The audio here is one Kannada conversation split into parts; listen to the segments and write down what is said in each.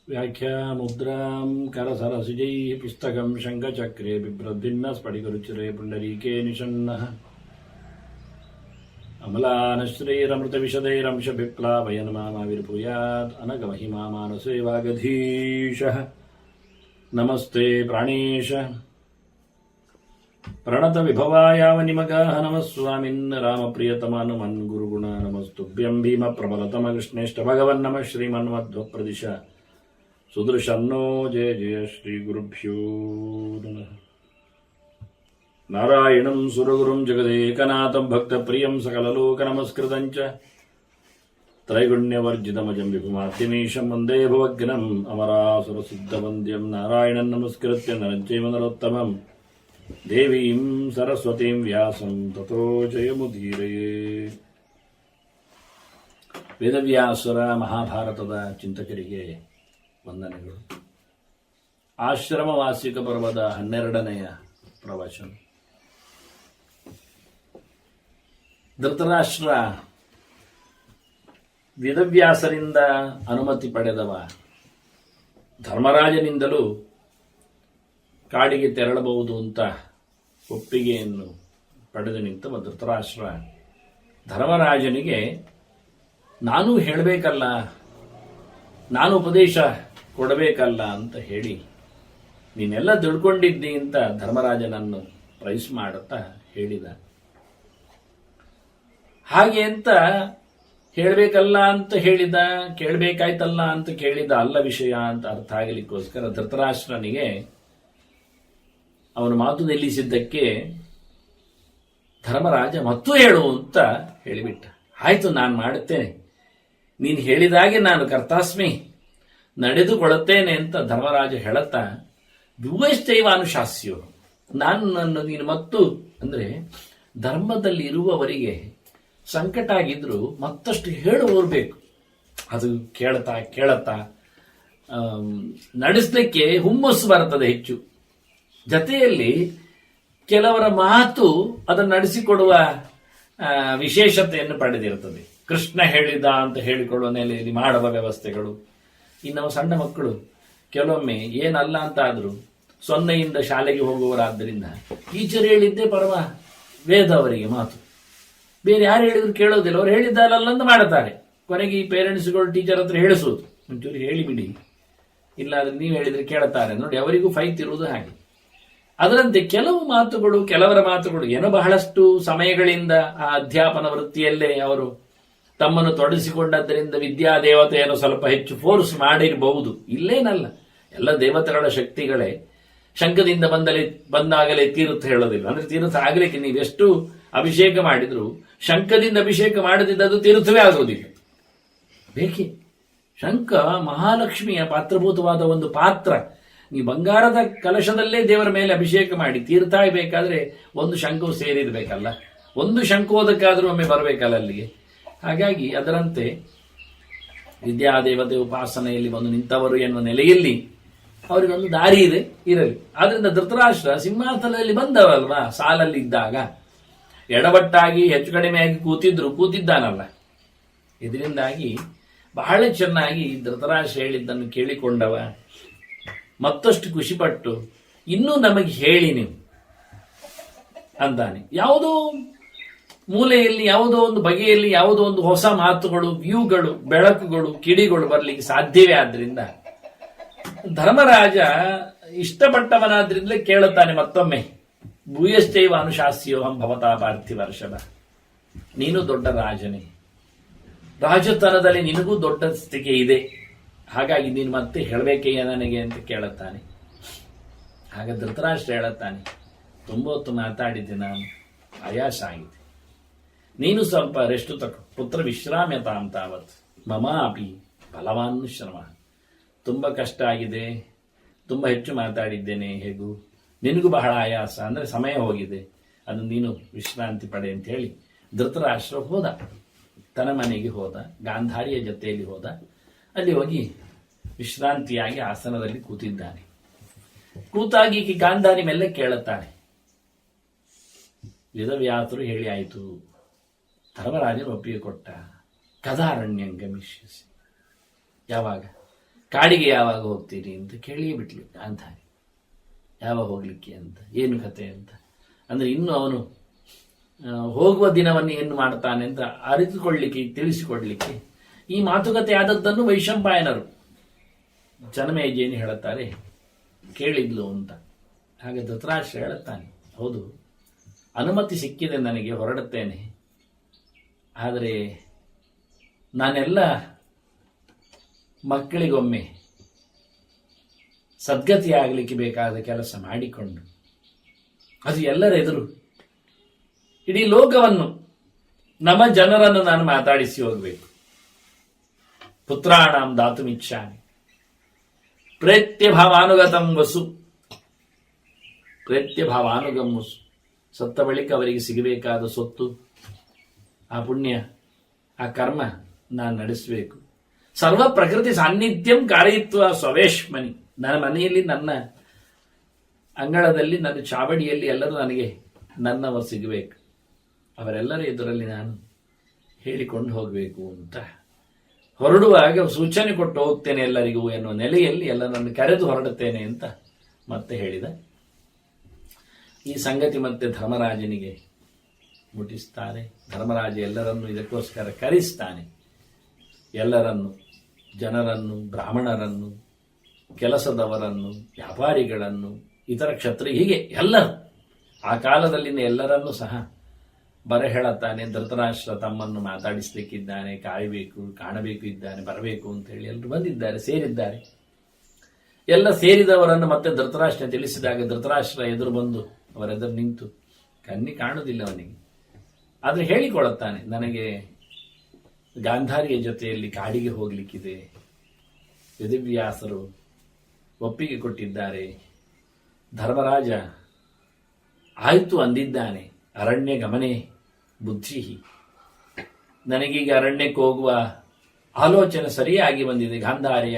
ವ್ಯಾಖ್ಯಾಮುದ್ರಾಂ ಕರಸರಸಿಜೈಃ ಪುಸ್ತಕಂ ಶಂಖಚಕ್ರೆ ಬಿಭ್ರದ್ಭಿನ್ನ ಸ್ಫಟಿಕರುಚಿರೆ ಪುಂಡರೀಕೆ ನಿಷನ್ನಃ ಅಮಲಾನಶ್ರೀರಮೃತವಿಶದೈರಂಶಭಿಪ್ಲಾವಯನ್ ಮಾಮಾವಿರ್ಭೂಯಾತ್ ಅನಗಮಹಿಮಾ ಮಾನಸೇ ವಾಗಧೀಶಃ ನಮಸ್ತೆ ಪ್ರಾಣೇಶ ಪ್ರಣತ ವಿಭವಾಯಾವ ನಿಮಗಾಹ ನಮಃ ಸ್ವಾಮಿನ್ ರಾಮಪ್ರಿಯತಮಾನುಮನ್ ಗುರುಗುಣ ನಮಸ್ತುಭ್ಯಂ ಭೀಮ ಪ್ರಬಲತಮ ಕೃಷ್ಣೇಷ್ಟ ಭಗವನ್ ನಮಃ ಶ್ರೀಮನ್ಮಧ್ವ ಪ್ರದಿಶ ಸುದೃಶನ್ನೋ ಜಯ ಜಯ ಶ್ರೀ ಗುರುಭ್ಯೋ ನಮಃ. ನಾರಾಯಣಂ ಸುರಗುರುಂ ಜಗದೇಕನಾಥಂ ಭಕ್ತಪ್ರಿಯಂ ಸಕಲಲೋಕ ನಮಸ್ಕೃತಂಚ ತ್ರೈಗುಣ್ಯವರ್ಜಿತಮಜಂ ವಿಭುಮಾದ್ಯಮೀಶಂ ವಂದೇ ಭವಗ್ನಂ ಅಮರಾಸುರಸಿದ್ಧವಂದ್ಯಂ ನಾರಾಯಣಂ ನಮಸ್ಕೃತ್ಯ ನರಂ ನರೋತ್ತಮಂ ದೇವೀಂ ಸರಸ್ವತೀಂ ವ್ಯಾಸಂ ತತೋ ಜಯಮುದೀರಯೇ. ವೇದವ್ಯಾಸರ ಮಹಾಭಾರತದ ಚಿಂತಕರಿಗೆ ವಂದನೆಗಳು. ಆಶ್ರಮವಾಸಿಕ ಪರ್ವದ 12ನೆಯ ಪ್ರವಚನ. ಧೃತರಾಷ್ಟ್ರ ವೇದವ್ಯಾಸರಿಂದ ಅನುಮತಿ ಪಡೆದವ. ಧರ್ಮರಾಜನಿಂದಲೂ ಕಾಡಿಗೆ ತೆರಳಬಹುದು ಅಂತ ಒಪ್ಪಿಗೆಯನ್ನು ಪಡೆದು ನಿಂತ ಧೃತರಾಷ್ಟ್ರ ಧರ್ಮರಾಜನಿಗೆ ನಾನು ಹೇಳಬೇಕಲ್ಲ, ನಾನು ಉಪದೇಶ ಕೊಡಬೇಕಲ್ಲ ಅಂತ ಹೇಳಿ ನೀನೆಲ್ಲ ತಿಳ್ಕೊಂಡಿದ್ದಿ ಅಂತ ಧರ್ಮರಾಜನನ್ನು ಪ್ರೈಸ್ ಮಾಡುತ್ತಾ ಹೇಳಿದ. ಹಾಗೆ ಅಂತ ಹೇಳಬೇಕಲ್ಲ ಅಂತ ಹೇಳಿದ, ಕೇಳಬೇಕಾಯ್ತಲ್ಲ ಅಂತ ಕೇಳಿದ ಅಲ್ಲ ವಿಷಯ ಅಂತ ಅರ್ಥ ಆಗಲಿಕ್ಕೋಸ್ಕರ ಧೃತರಾಷ್ಟ್ರನಿಗೆ ಅವನ ಮಾತು ನಿಲ್ಲಿಸಿದ್ದಕ್ಕೆ ಧರ್ಮರಾಜ ಮತ್ತೂ ಹೇಳು ಅಂತ ಹೇಳಿಬಿಟ್ಟ. ಆಯ್ತು, ನಾನು ಮಾಡುತ್ತೇನೆ, ನೀನು ಹೇಳಿದಾಗೆ ನಾನು ಕರ್ತಾಸ್ಮಿ, ನಡೆದುಕೊಳ್ಳುತ್ತೇನೆ ಅಂತ ಧರ್ಮರಾಜ ಹೇಳುತ್ತಾ ಯುವಶ್ಚೈವಾನುಶಾಸ್ಯೋ, ನಾನು ನೀನು ಮತ್ತು ಅಂದರೆ ಧರ್ಮದಲ್ಲಿ ಇರುವವರಿಗೆ ಸಂಕಟ ಆಗಿದ್ರು ಮತ್ತಷ್ಟು ಹೇಳುವವರು ಬೇಕು. ಅದು ಕೇಳುತ್ತಾ ನಡೆಸಲಿಕ್ಕೆ ಹುಮ್ಮಸ್ಸು ಬರ್ತದೆ ಹೆಚ್ಚು. ಜೊತೆಯಲ್ಲಿ ಕೆಲವರ ಮಾತು ಅದನ್ನು ನಡೆಸಿಕೊಡುವ ವಿಶೇಷತೆಯನ್ನು ಪಡೆದಿರುತ್ತದೆ. ಕೃಷ್ಣ ಹೇಳಿದ ಅಂತ ಹೇಳಿಕೊಳ್ಳುವ ನೆಲೆಯಲ್ಲಿ ಮಾಡುವ ವ್ಯವಸ್ಥೆಗಳು. ಇನ್ನು ಸಣ್ಣ ಮಕ್ಕಳು ಕೆಲವೊಮ್ಮೆ ಏನಲ್ಲ ಅಂತ ಆದರೂ ಸೊನ್ನೆಯಿಂದ ಶಾಲೆಗೆ ಹೋಗುವವರಾದ್ದರಿಂದ ಟೀಚರ್ ಹೇಳಿದ್ದೇ ಪರಮ ವೇದ ಅವರಿಗೆ ಮಾತು. ಬೇರೆ ಯಾರು ಹೇಳಿದ್ರು ಕೇಳೋದಿಲ್ಲ, ಅವ್ರು ಹೇಳಿದ್ದಾರಲ್ಲ ಅಂತ ಮಾಡುತ್ತಾರೆ. ಕೊನೆಗೆ ಈ ಪೇರೆಂಟ್ಸ್ಗಳು ಟೀಚರ್ ಹತ್ರ ಹೇಳಿಸುವುದು, ಒಂಚೂರು ಹೇಳಿಬಿಡಿ, ಇಲ್ಲಾದ್ರೆ ನೀವು ಹೇಳಿದ್ರೆ ಕೇಳುತ್ತಾರೆ. ನೋಡಿ, ಅವರಿಗೂ ಫೈತ್ ಇರುವುದು ಹಾಗೆ. ಅದರಂತೆ ಕೆಲವರ ಮಾತುಗಳು ಏನೋ ಬಹಳಷ್ಟು ಸಮಯಗಳಿಂದ ಆ ಅಧ್ಯಾಪನ ವೃತ್ತಿಯಲ್ಲೇ ಅವರು ತಮ್ಮನ್ನು ತೊಡಗಿಸಿಕೊಂಡದ್ದರಿಂದ ವಿದ್ಯಾದೇವತೆಯನ್ನು ಸ್ವಲ್ಪ ಹೆಚ್ಚು ಫೋರ್ಸ್ ಮಾಡಿರಬಹುದು. ಇಲ್ಲೇನಲ್ಲ, ಎಲ್ಲ ದೇವತೆಗಳ ಶಕ್ತಿಗಳೇ. ಶಂಖದಿಂದ ಬಂದಾಗಲೇ ತೀರ್ಥ ಹೇಳೋದಿಲ್ಲ. ಅಂದ್ರೆ ತೀರ್ಥ ಆಗಲಿಕ್ಕೆ ನೀವೆಷ್ಟು ಅಭಿಷೇಕ ಮಾಡಿದ್ರು ಶಂಖದಿಂದ ಅಭಿಷೇಕ ಮಾಡದಿದ್ದದು ತೀರ್ಥವೇ ಆಗುವುದಿಲ್ಲ. ಬೇಕೆ ಶಂಖ ಮಹಾಲಕ್ಷ್ಮಿಯ ಪಾತ್ರಭೂತವಾದ ಒಂದು ಪಾತ್ರ. ನೀವು ಬಂಗಾರದ ಕಲಶದಲ್ಲೇ ದೇವರ ಮೇಲೆ ಅಭಿಷೇಕ ಮಾಡಿ ತೀರ್ಥ ಬೇಕಾದ್ರೆ ಒಂದು ಶಂಖವು ಸೇರಿರ್ಬೇಕಲ್ಲ, ಒಂದು ಶಂಖೋದಕ್ಕಾದ್ರೂ ಒಮ್ಮೆ ಬರಬೇಕಲ್ಲ ಅಲ್ಲಿಗೆ. ಹಾಗಾಗಿ ಅದರಂತೆ ವಿದ್ಯಾದೇವತೆ ಉಪಾಸನೆಯಲ್ಲಿ ಬಂದು ನಿಂತವರು ಎನ್ನುವ ನೆಲೆಯಲ್ಲಿ ಅವರಿಗೊಂದು ದಾರಿ ಇರಲಿ. ಆದ್ರಿಂದ ಧೃತರಾಷ್ಟ್ರ ಸಿಂಹಾಸನದಲ್ಲಿ ಬಂದವಲ್ವಾ, ಸಾಲಲ್ಲಿ ಇದ್ದಾಗ ಎಡವಟ್ಟಾಗಿ ಹೆಚ್ಚು ಕಡಿಮೆಯಾಗಿ ಕೂತಿದ್ದಾನಲ್ಲ, ಇದರಿಂದಾಗಿ ಬಹಳ ಚೆನ್ನಾಗಿ ಧೃತರಾಷ್ಟ್ರ ಹೇಳಿದ್ದನ್ನು ಕೇಳಿಕೊಂಡವ ಮತ್ತಷ್ಟು ಖುಷಿಪಟ್ಟು ಇನ್ನೂ ನಮಗೆ ಹೇಳಿ ನೀವು ಅಂತಾನೆ. ಯಾವುದೋ ಮೂಲೆಯಲ್ಲಿ, ಯಾವುದೋ ಒಂದು ಬಗೆಯಲ್ಲಿ, ಯಾವುದೋ ಒಂದು ಹೊಸ ಮಾತುಗಳು, ವ್ಯೂಗಳು, ಬೆಳಕುಗಳು, ಕಿಡಿಗಳು ಬರಲಿಕ್ಕೆ ಸಾಧ್ಯವೇ. ಆದ್ರಿಂದ ಧರ್ಮರಾಜ ಇಷ್ಟಪಟ್ಟವನಾದ್ರಿಂದಲೇ ಕೇಳುತ್ತಾನೆ ಮತ್ತೊಮ್ಮೆ, ಭೂಯಶ್ಚೈವ ಅನುಶಾಸ್ಯೋಹಂ ಭವತಾ ಪಾರ್ಥಿವರ್ಷಭ, ನೀನು ದೊಡ್ಡ ರಾಜನೇ, ರಾಜತನದಲ್ಲಿ ನಿನಗೂ ದೊಡ್ಡ ಸ್ಥಿತಿ ಇದೆ, ಹಾಗಾಗಿ ನೀನು ಮತ್ತೆ ಹೇಳಬೇಕೆಯ ನನಗೆ ಅಂತ ಕೇಳುತ್ತಾನೆ. ಆಗ ಧೃತರಾಷ್ಟ್ರ ಹೇಳುತ್ತಾನೆ, ತುಂಬ ಹೊತ್ತು ಮಾತಾಡಿದ್ದೆ, ನಾನು ಆಯಾಸ ಆಗಿದೆ, ನೀನು ಸ್ವಲ್ಪ ರೆಸ್ಟ್ ತಗೋ, ಪುತ್ರ ವಿಶ್ರಾಮ್ಯತ ಅಂತಾವತ್ ಮಮ ಅಪಿ ಬಲವಾನ್ ಶ್ರಮ, ತುಂಬ ಕಷ್ಟ ಆಗಿದೆ, ತುಂಬ ಹೆಚ್ಚು ಮಾತಾಡಿದ್ದೇನೆ, ಹೇಗೂ ನಿನಗೂ ಬಹಳ ಆಯಾಸ, ಅಂದರೆ ಸಮಯ ಹೋಗಿದೆ, ಅದು ನೀನು ವಿಶ್ರಾಂತಿ ಪಡೆ ಅಂತ ಹೇಳಿ ಧೃತರಾಷ್ಟ್ರ ಹೋದ. ತನ್ನ ಮನೆಗೆ ಹೋದ, ಗಾಂಧಾರಿಯ ಜೊತೆಯಲ್ಲಿ ಹೋದ. ಅಲ್ಲಿ ಹೋಗಿ ವಿಶ್ರಾಂತಿಯಾಗಿ ಆಸನದಲ್ಲಿ ಕೂತಿದ್ದಾನೆ. ಕೂತಾಗಿ ಗಾಂಧಾರಿ ಮೇಲೆ ಕೇಳುತ್ತಾನೆ, ವೇದವ್ಯಾಸರು ಹೇಳಿ ಆಯಿತು, ಧರ್ಮರಾಜನು ಒಪ್ಪಿಗೆ ಕೊಟ್ಟ. ಕದಾರಣ್ಯಂ ಗಮಿಷ್ಯಸಿ, ಯಾವಾಗ ಕಾಡಿಗೆ ಯಾವಾಗ ಹೋಗ್ತೀರಿ ಅಂತ ಕೇಳಿಯೇ ಬಿಟ್ಲು ಗಾಂಧಾರಿ. ಯಾವಾಗ ಹೋಗ್ಲಿಕ್ಕೆ ಅಂತ, ಏನು ಕತೆ ಅಂತ. ಅಂದ್ರೆ ಇನ್ನು ಅವನು ಹೋಗುವ ದಿನವನ್ನು ಏನು ಮಾಡ್ತಾನೆ ಅಂತ ಅರಿತುಕೊಳ್ಳಿಕ್ಕೆ, ತಿಳಿಸಿಕೊಡ್ಲಿಕ್ಕೆ ಈ ಮಾತುಕತೆ ಆದದ್ದನ್ನು ವೈಶಂಪಾಯನರು ಜನಮೇಜಯನು ಹೇಳುತ್ತಾರೆ ಕೇಳಿದ್ಲು ಅಂತ. ಹಾಗೆ ಧೃತರಾಷ್ಟ್ರ ಹೇಳುತ್ತಾನೆ, ಹೌದು ಅನುಮತಿ ಸಿಕ್ಕಿದೆ, ನನಗೆ ಹೊರಡುತ್ತೇನೆ. ಆದರೆ ನಾನೆಲ್ಲ ಮಕ್ಕಳಿಗೊಮ್ಮೆ ಸದ್ಗತಿ ಆಗಲಿಕ್ಕೆ ಬೇಕಾದ ಕೆಲಸ ಮಾಡಿಕೊಂಡು, ಅದು ಎಲ್ಲರ ಎದುರು ಇಡೀ ಲೋಕವನ್ನು, ನಮ್ಮ ಜನರನ್ನು ನಾನು ಮಾತಾಡಿಸಿ ಹೋಗಬೇಕು. ಪುತ್ರಾಣಂ ದಾತುಮಿಚ್ಛಾಮಿ ಪ್ರೇತ್ಯಭಾವಾನುಗತಂ ವಸು, ಪ್ರೇತ್ಯಭಾವಾನುಗಂ ವಸು, ಸತ್ತ ಬಳಿಕ ಅವರಿಗೆ ಸಿಗಬೇಕಾದ ಸ್ವತ್ತು, ಆ ಪುಣ್ಯ, ಆ ಕರ್ಮ ನಾನು ನಡೆಸಬೇಕು. ಸರ್ವ ಪ್ರಕೃತಿ ಸಾನ್ನಿಧ್ಯಂ ಕಾರಯಿತ್ವ ಸ್ವವೇಶ್ಮನಿ, ನನ್ನ ಮನೆಯಲ್ಲಿ, ನನ್ನ ಅಂಗಳದಲ್ಲಿ, ನನ್ನ ಚಾವಡಿಯಲ್ಲಿ ಎಲ್ಲರೂ ನನಗೆ ನನ್ನವರು ಸಿಗಬೇಕು. ಅವರೆಲ್ಲರ ಎದುರಲ್ಲಿ ನಾನು ಹೇಳಿಕೊಂಡು ಹೋಗಬೇಕು ಅಂತ ಹೊರಡುವಾಗ ಸೂಚನೆ ಕೊಟ್ಟು ಹೋಗ್ತೇನೆ ಎಲ್ಲರಿಗೂ ಎನ್ನುವ ನೆಲೆಯಲ್ಲಿ ಎಲ್ಲರನ್ನು ಕರೆದು ಹೊರಡುತ್ತೇನೆ ಅಂತ ಮತ್ತೆ ಹೇಳಿದ. ಈ ಸಂಗತಿ ಮತ್ತೆ ಧರ್ಮರಾಜನಿಗೆ ಮುಟ್ಟಿಸ್ತಾನೆ. ಧರ್ಮರಾಜ ಎಲ್ಲರನ್ನು ಇದಕ್ಕೋಸ್ಕರ ಕರೆಸ್ತಾನೆ. ಎಲ್ಲರನ್ನು, ಜನರನ್ನು, ಬ್ರಾಹ್ಮಣರನ್ನು, ಕೆಲಸದವರನ್ನು, ವ್ಯಾಪಾರಿಗಳನ್ನು, ಇತರ ಕ್ಷತ್ರಿಯ, ಹೀಗೆ ಎಲ್ಲರೂ, ಆ ಕಾಲದಲ್ಲಿನ ಎಲ್ಲರನ್ನೂ ಸಹ ಹೇಳುತ್ತಾನೆ. ಧೃತರಾಷ್ಟ್ರ ತಮ್ಮನ್ನು ಮಾತಾಡಿಸ್ಲಿಕ್ಕಿದ್ದಾನೆ, ಕಾಯಬೇಕು, ಕಾಣಬೇಕು ಇದ್ದಾನೆ, ಬರಬೇಕು ಅಂತ ಹೇಳಿ ಎಲ್ಲರೂ ಬಂದಿದ್ದಾರೆ, ಸೇರಿದ್ದಾರೆ. ಎಲ್ಲ ಸೇರಿದವರನ್ನು ಮತ್ತೆ ಧೃತರಾಷ್ಟ್ರ ತಿಳಿಸಿದಾಗ ಧೃತರಾಷ್ಟ್ರ ಎದುರು ಬಂದು ಅವರೆದುರು ನಿಂತು, ಕಣ್ಣಿ ಕಾಣುವುದಿಲ್ಲ ಅವನಿಗೆ, ಆದರೆ ಹೇಳಿಕೊಳ್ಳುತ್ತಾನೆ, ನನಗೆ ಗಾಂಧಾರಿಯ ಜೊತೆಯಲ್ಲಿ ಕಾಡಿಗೆ ಹೋಗ್ಲಿಕ್ಕಿದೆ, ವೇದವ್ಯಾಸರು ಒಪ್ಪಿಗೆ ಕೊಟ್ಟಿದ್ದಾರೆ, ಧರ್ಮರಾಜ ಆಯಿತು ಅಂದಿದ್ದಾನೆ, ಅರಣ್ಯ ಗಮನೆ ಬುದ್ಧಿ, ನನಗೀಗ ಅರಣ್ಯಕ್ಕೆ ಹೋಗುವ ಆಲೋಚನೆ ಸರಿಯಾಗಿ ಬಂದಿದೆ. ಗಾಂಧಾರಿ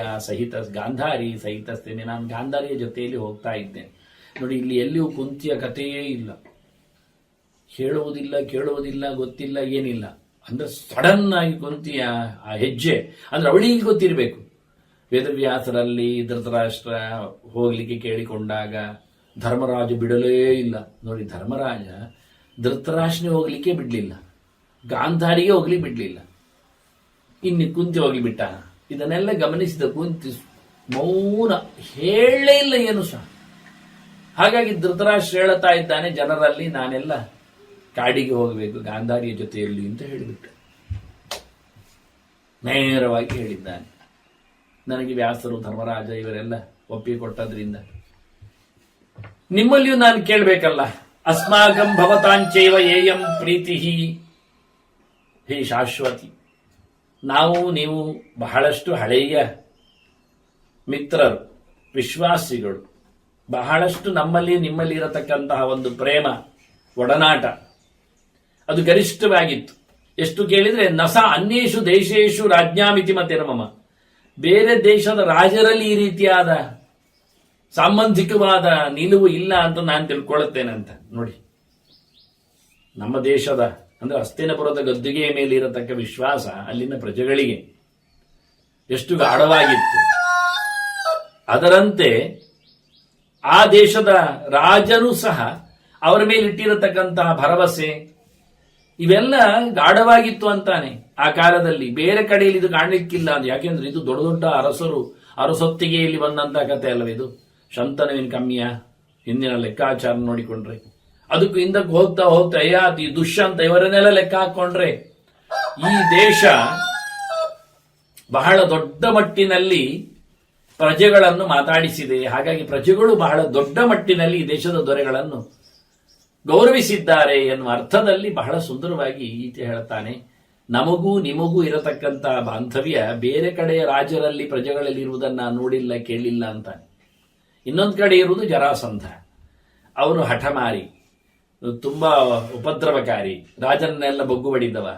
ಸಹಿತ ಸೇನೆ, ನಾನು ಗಾಂಧಾರಿಯ ಜೊತೆಯಲ್ಲಿ ಹೋಗ್ತಾ ಇದ್ದೇನೆ. ನೋಡಿ, ಇಲ್ಲಿ ಎಲ್ಲಿಯೂ ಕುಂತಿಯ ಕಥೆಯೇ ಇಲ್ಲ, ಹೇಳುವುದಿಲ್ಲ, ಕೇಳುವುದಿಲ್ಲ, ಗೊತ್ತಿಲ್ಲ, ಏನಿಲ್ಲ. ಅಂದ್ರೆ ಸಡನ್ ಆಗಿ ಕುಂತಿಯ ಆ ಹೆಜ್ಜೆ, ಅಂದ್ರೆ ಅವಳಿಗೆ ಗೊತ್ತಿರಬೇಕು. ವೇದವ್ಯಾಸರಲ್ಲಿ ಧೃತರಾಷ್ಟ್ರ ಹೋಗ್ಲಿಕ್ಕೆ ಕೇಳಿಕೊಂಡಾಗ ಧರ್ಮರಾಜ ಬಿಡಲೇ ಇಲ್ಲ. ನೋಡಿ, ಧರ್ಮರಾಜ ಧೃತರಾಷ್ಟ್ರನೇ ಹೋಗ್ಲಿಕ್ಕೆ ಬಿಡ್ಲಿಲ್ಲ, ಗಾಂಧಾರಿಗೆ ಹೋಗ್ಲಿಕ್ಕೆ ಬಿಡ್ಲಿಲ್ಲ, ಇನ್ನು ಕುಂತಿ ಹೋಗ್ಲಿ ಬಿಟ್ಟ. ಇದನ್ನೆಲ್ಲ ಗಮನಿಸಿದ ಕುಂತಿ ಮೌನ, ಹೇಳಲೇ ಇಲ್ಲ ಏನು ಸಹ. ಹಾಗಾಗಿ ಧೃತರಾಷ್ಟ್ರ ಹೇಳುತ್ತಾ ಇದ್ದಾನೆ ಜನರಲ್ಲಿ, ನಾನೆಲ್ಲ ಕಾಡಿಗೆ ಹೋಗಬೇಕು ಗಾಂಧಾರಿಯ ಜೊತೆಯಲ್ಲಿ ಅಂತ ಹೇಳಿಬಿಟ್ಟೆ. ನೇರವಾಗಿ ಹೇಳಿದ್ದಾನೆ, ನನಗೆ ವ್ಯಾಸರು, ಧರ್ಮರಾಜ ಇವರೆಲ್ಲ ಒಪ್ಪಿಗೆ ಕೊಟ್ಟದ್ರಿಂದ ನಿಮ್ಮಲ್ಲಿಯೂ ನಾನು ಕೇಳಬೇಕಲ್ಲ. ಅಸ್ಮಾಕಂ ಭವತಾಂಚೈವ ಏಯಂ ಪ್ರೀತಿ ಹೇ ಶಾಶ್ವತಿ, ನಾವು ನೀವು ಬಹಳಷ್ಟು ಹಳೆಯ ಮಿತ್ರರು, ವಿಶ್ವಾಸಿಗಳು, ಬಹಳಷ್ಟು ನಮ್ಮಲ್ಲಿ ನಿಮ್ಮಲ್ಲಿ ಇರತಕ್ಕಂತಹ ಒಂದು ಪ್ರೇಮ, ಒಡನಾಟ ಅದು ಗರಿಷ್ಠವಾಗಿತ್ತು. ಎಷ್ಟು ಕೇಳಿದ್ರೆ, ನಸ ಅನ್ಯೇಷು ದೇಶೇಶು ರಾಜ್ಞಾಮಿತಿ ಮತ್ತೆ ಮಮ, ಬೇರೆ ದೇಶದ ರಾಜರಲ್ಲಿ ಈ ರೀತಿಯಾದ ಸಾಂಬಂಧಿಕವಾದ ನಿಲುವು ಇಲ್ಲ ಅಂತ ನಾನು ತಿಳ್ಕೊಳ್ಳುತ್ತೇನೆ ಅಂತ. ನೋಡಿ, ನಮ್ಮ ದೇಶದ ಅಂದ್ರೆ ಹಸ್ತಿನಪುರದ ಗದ್ದುಗೆಯ ಮೇಲೆ ಇರತಕ್ಕ ವಿಶ್ವಾಸ ಅಲ್ಲಿನ ಪ್ರಜೆಗಳಿಗೆ ಎಷ್ಟು ಗಾಢವಾಗಿತ್ತು, ಅದರಂತೆ ಆ ದೇಶದ ರಾಜರು ಸಹ ಅವರ ಮೇಲೆ ಇಟ್ಟಿರತಕ್ಕಂತಹ ಭರವಸೆ ಇವೆಲ್ಲ ಗಾಢವಾಗಿತ್ತು ಅಂತಾನೆ ಆ ಕಾಲದಲ್ಲಿ. ಬೇರೆ ಕಡೆಯಲ್ಲಿ ಇದು ಕಾಣಲಿಕ್ಕಿಲ್ಲ ಅಂತ, ಯಾಕೆಂದ್ರೆ ಇದು ದೊಡ್ಡ ದೊಡ್ಡ ಅರಸೊತ್ತಿಗೆಯಲ್ಲಿ ಬಂದಂತಹ ಕಥೆ ಅಲ್ಲವಿದು. ಶಂತನುವಿನ ಕಮ್ಮಿಯ ಹಿಂದಿನ ಲೆಕ್ಕಾಚಾರ ನೋಡಿಕೊಂಡ್ರೆ, ಅದಕ್ಕೂ ಹಿಂದಕ್ಕೆ ಹೋಗ್ತಾ ಹೋಗ್ತಾ ಯಯಾತಿ, ದುಷ್ಯಂತ ಇವರನ್ನೆಲ್ಲ ಲೆಕ್ಕ ಹಾಕೊಂಡ್ರೆ ಈ ದೇಶ ಬಹಳ ದೊಡ್ಡ ಮಟ್ಟಿನಲ್ಲಿ ಪ್ರಜೆಗಳನ್ನು ಮಾತಾಡಿಸಿದೆ. ಹಾಗಾಗಿ ಪ್ರಜೆಗಳು ಬಹಳ ದೊಡ್ಡ ಮಟ್ಟಿನಲ್ಲಿ ಈ ದೇಶದ ದೊರೆಗಳನ್ನು ಗೌರವಿಸಿದ್ದಾರೆ ಎನ್ನುವ ಅರ್ಥದಲ್ಲಿ ಬಹಳ ಸುಂದರವಾಗಿ ಈತ ಹೇಳ್ತಾನೆ. ನಮಗೂ ನಿಮಗೂ ಇರತಕ್ಕಂತಹ ಬಾಂಧವ್ಯ ಬೇರೆ ಕಡೆಯ ರಾಜರಲ್ಲಿ, ಪ್ರಜೆಗಳಲ್ಲಿ ಇರುವುದನ್ನು ನೋಡಿಲ್ಲ, ಕೇಳಿಲ್ಲ ಅಂತಾನೆ. ಇನ್ನೊಂದು ಕಡೆ ಇರುವುದು ಜರಾಸಂಧ, ಅವನು ಹಠಮಾರಿ, ತುಂಬಾ ಉಪದ್ರವಕಾರಿ, ರಾಜನನ್ನೆಲ್ಲ ಬೊಗ್ಗು ಬಡಿದವ.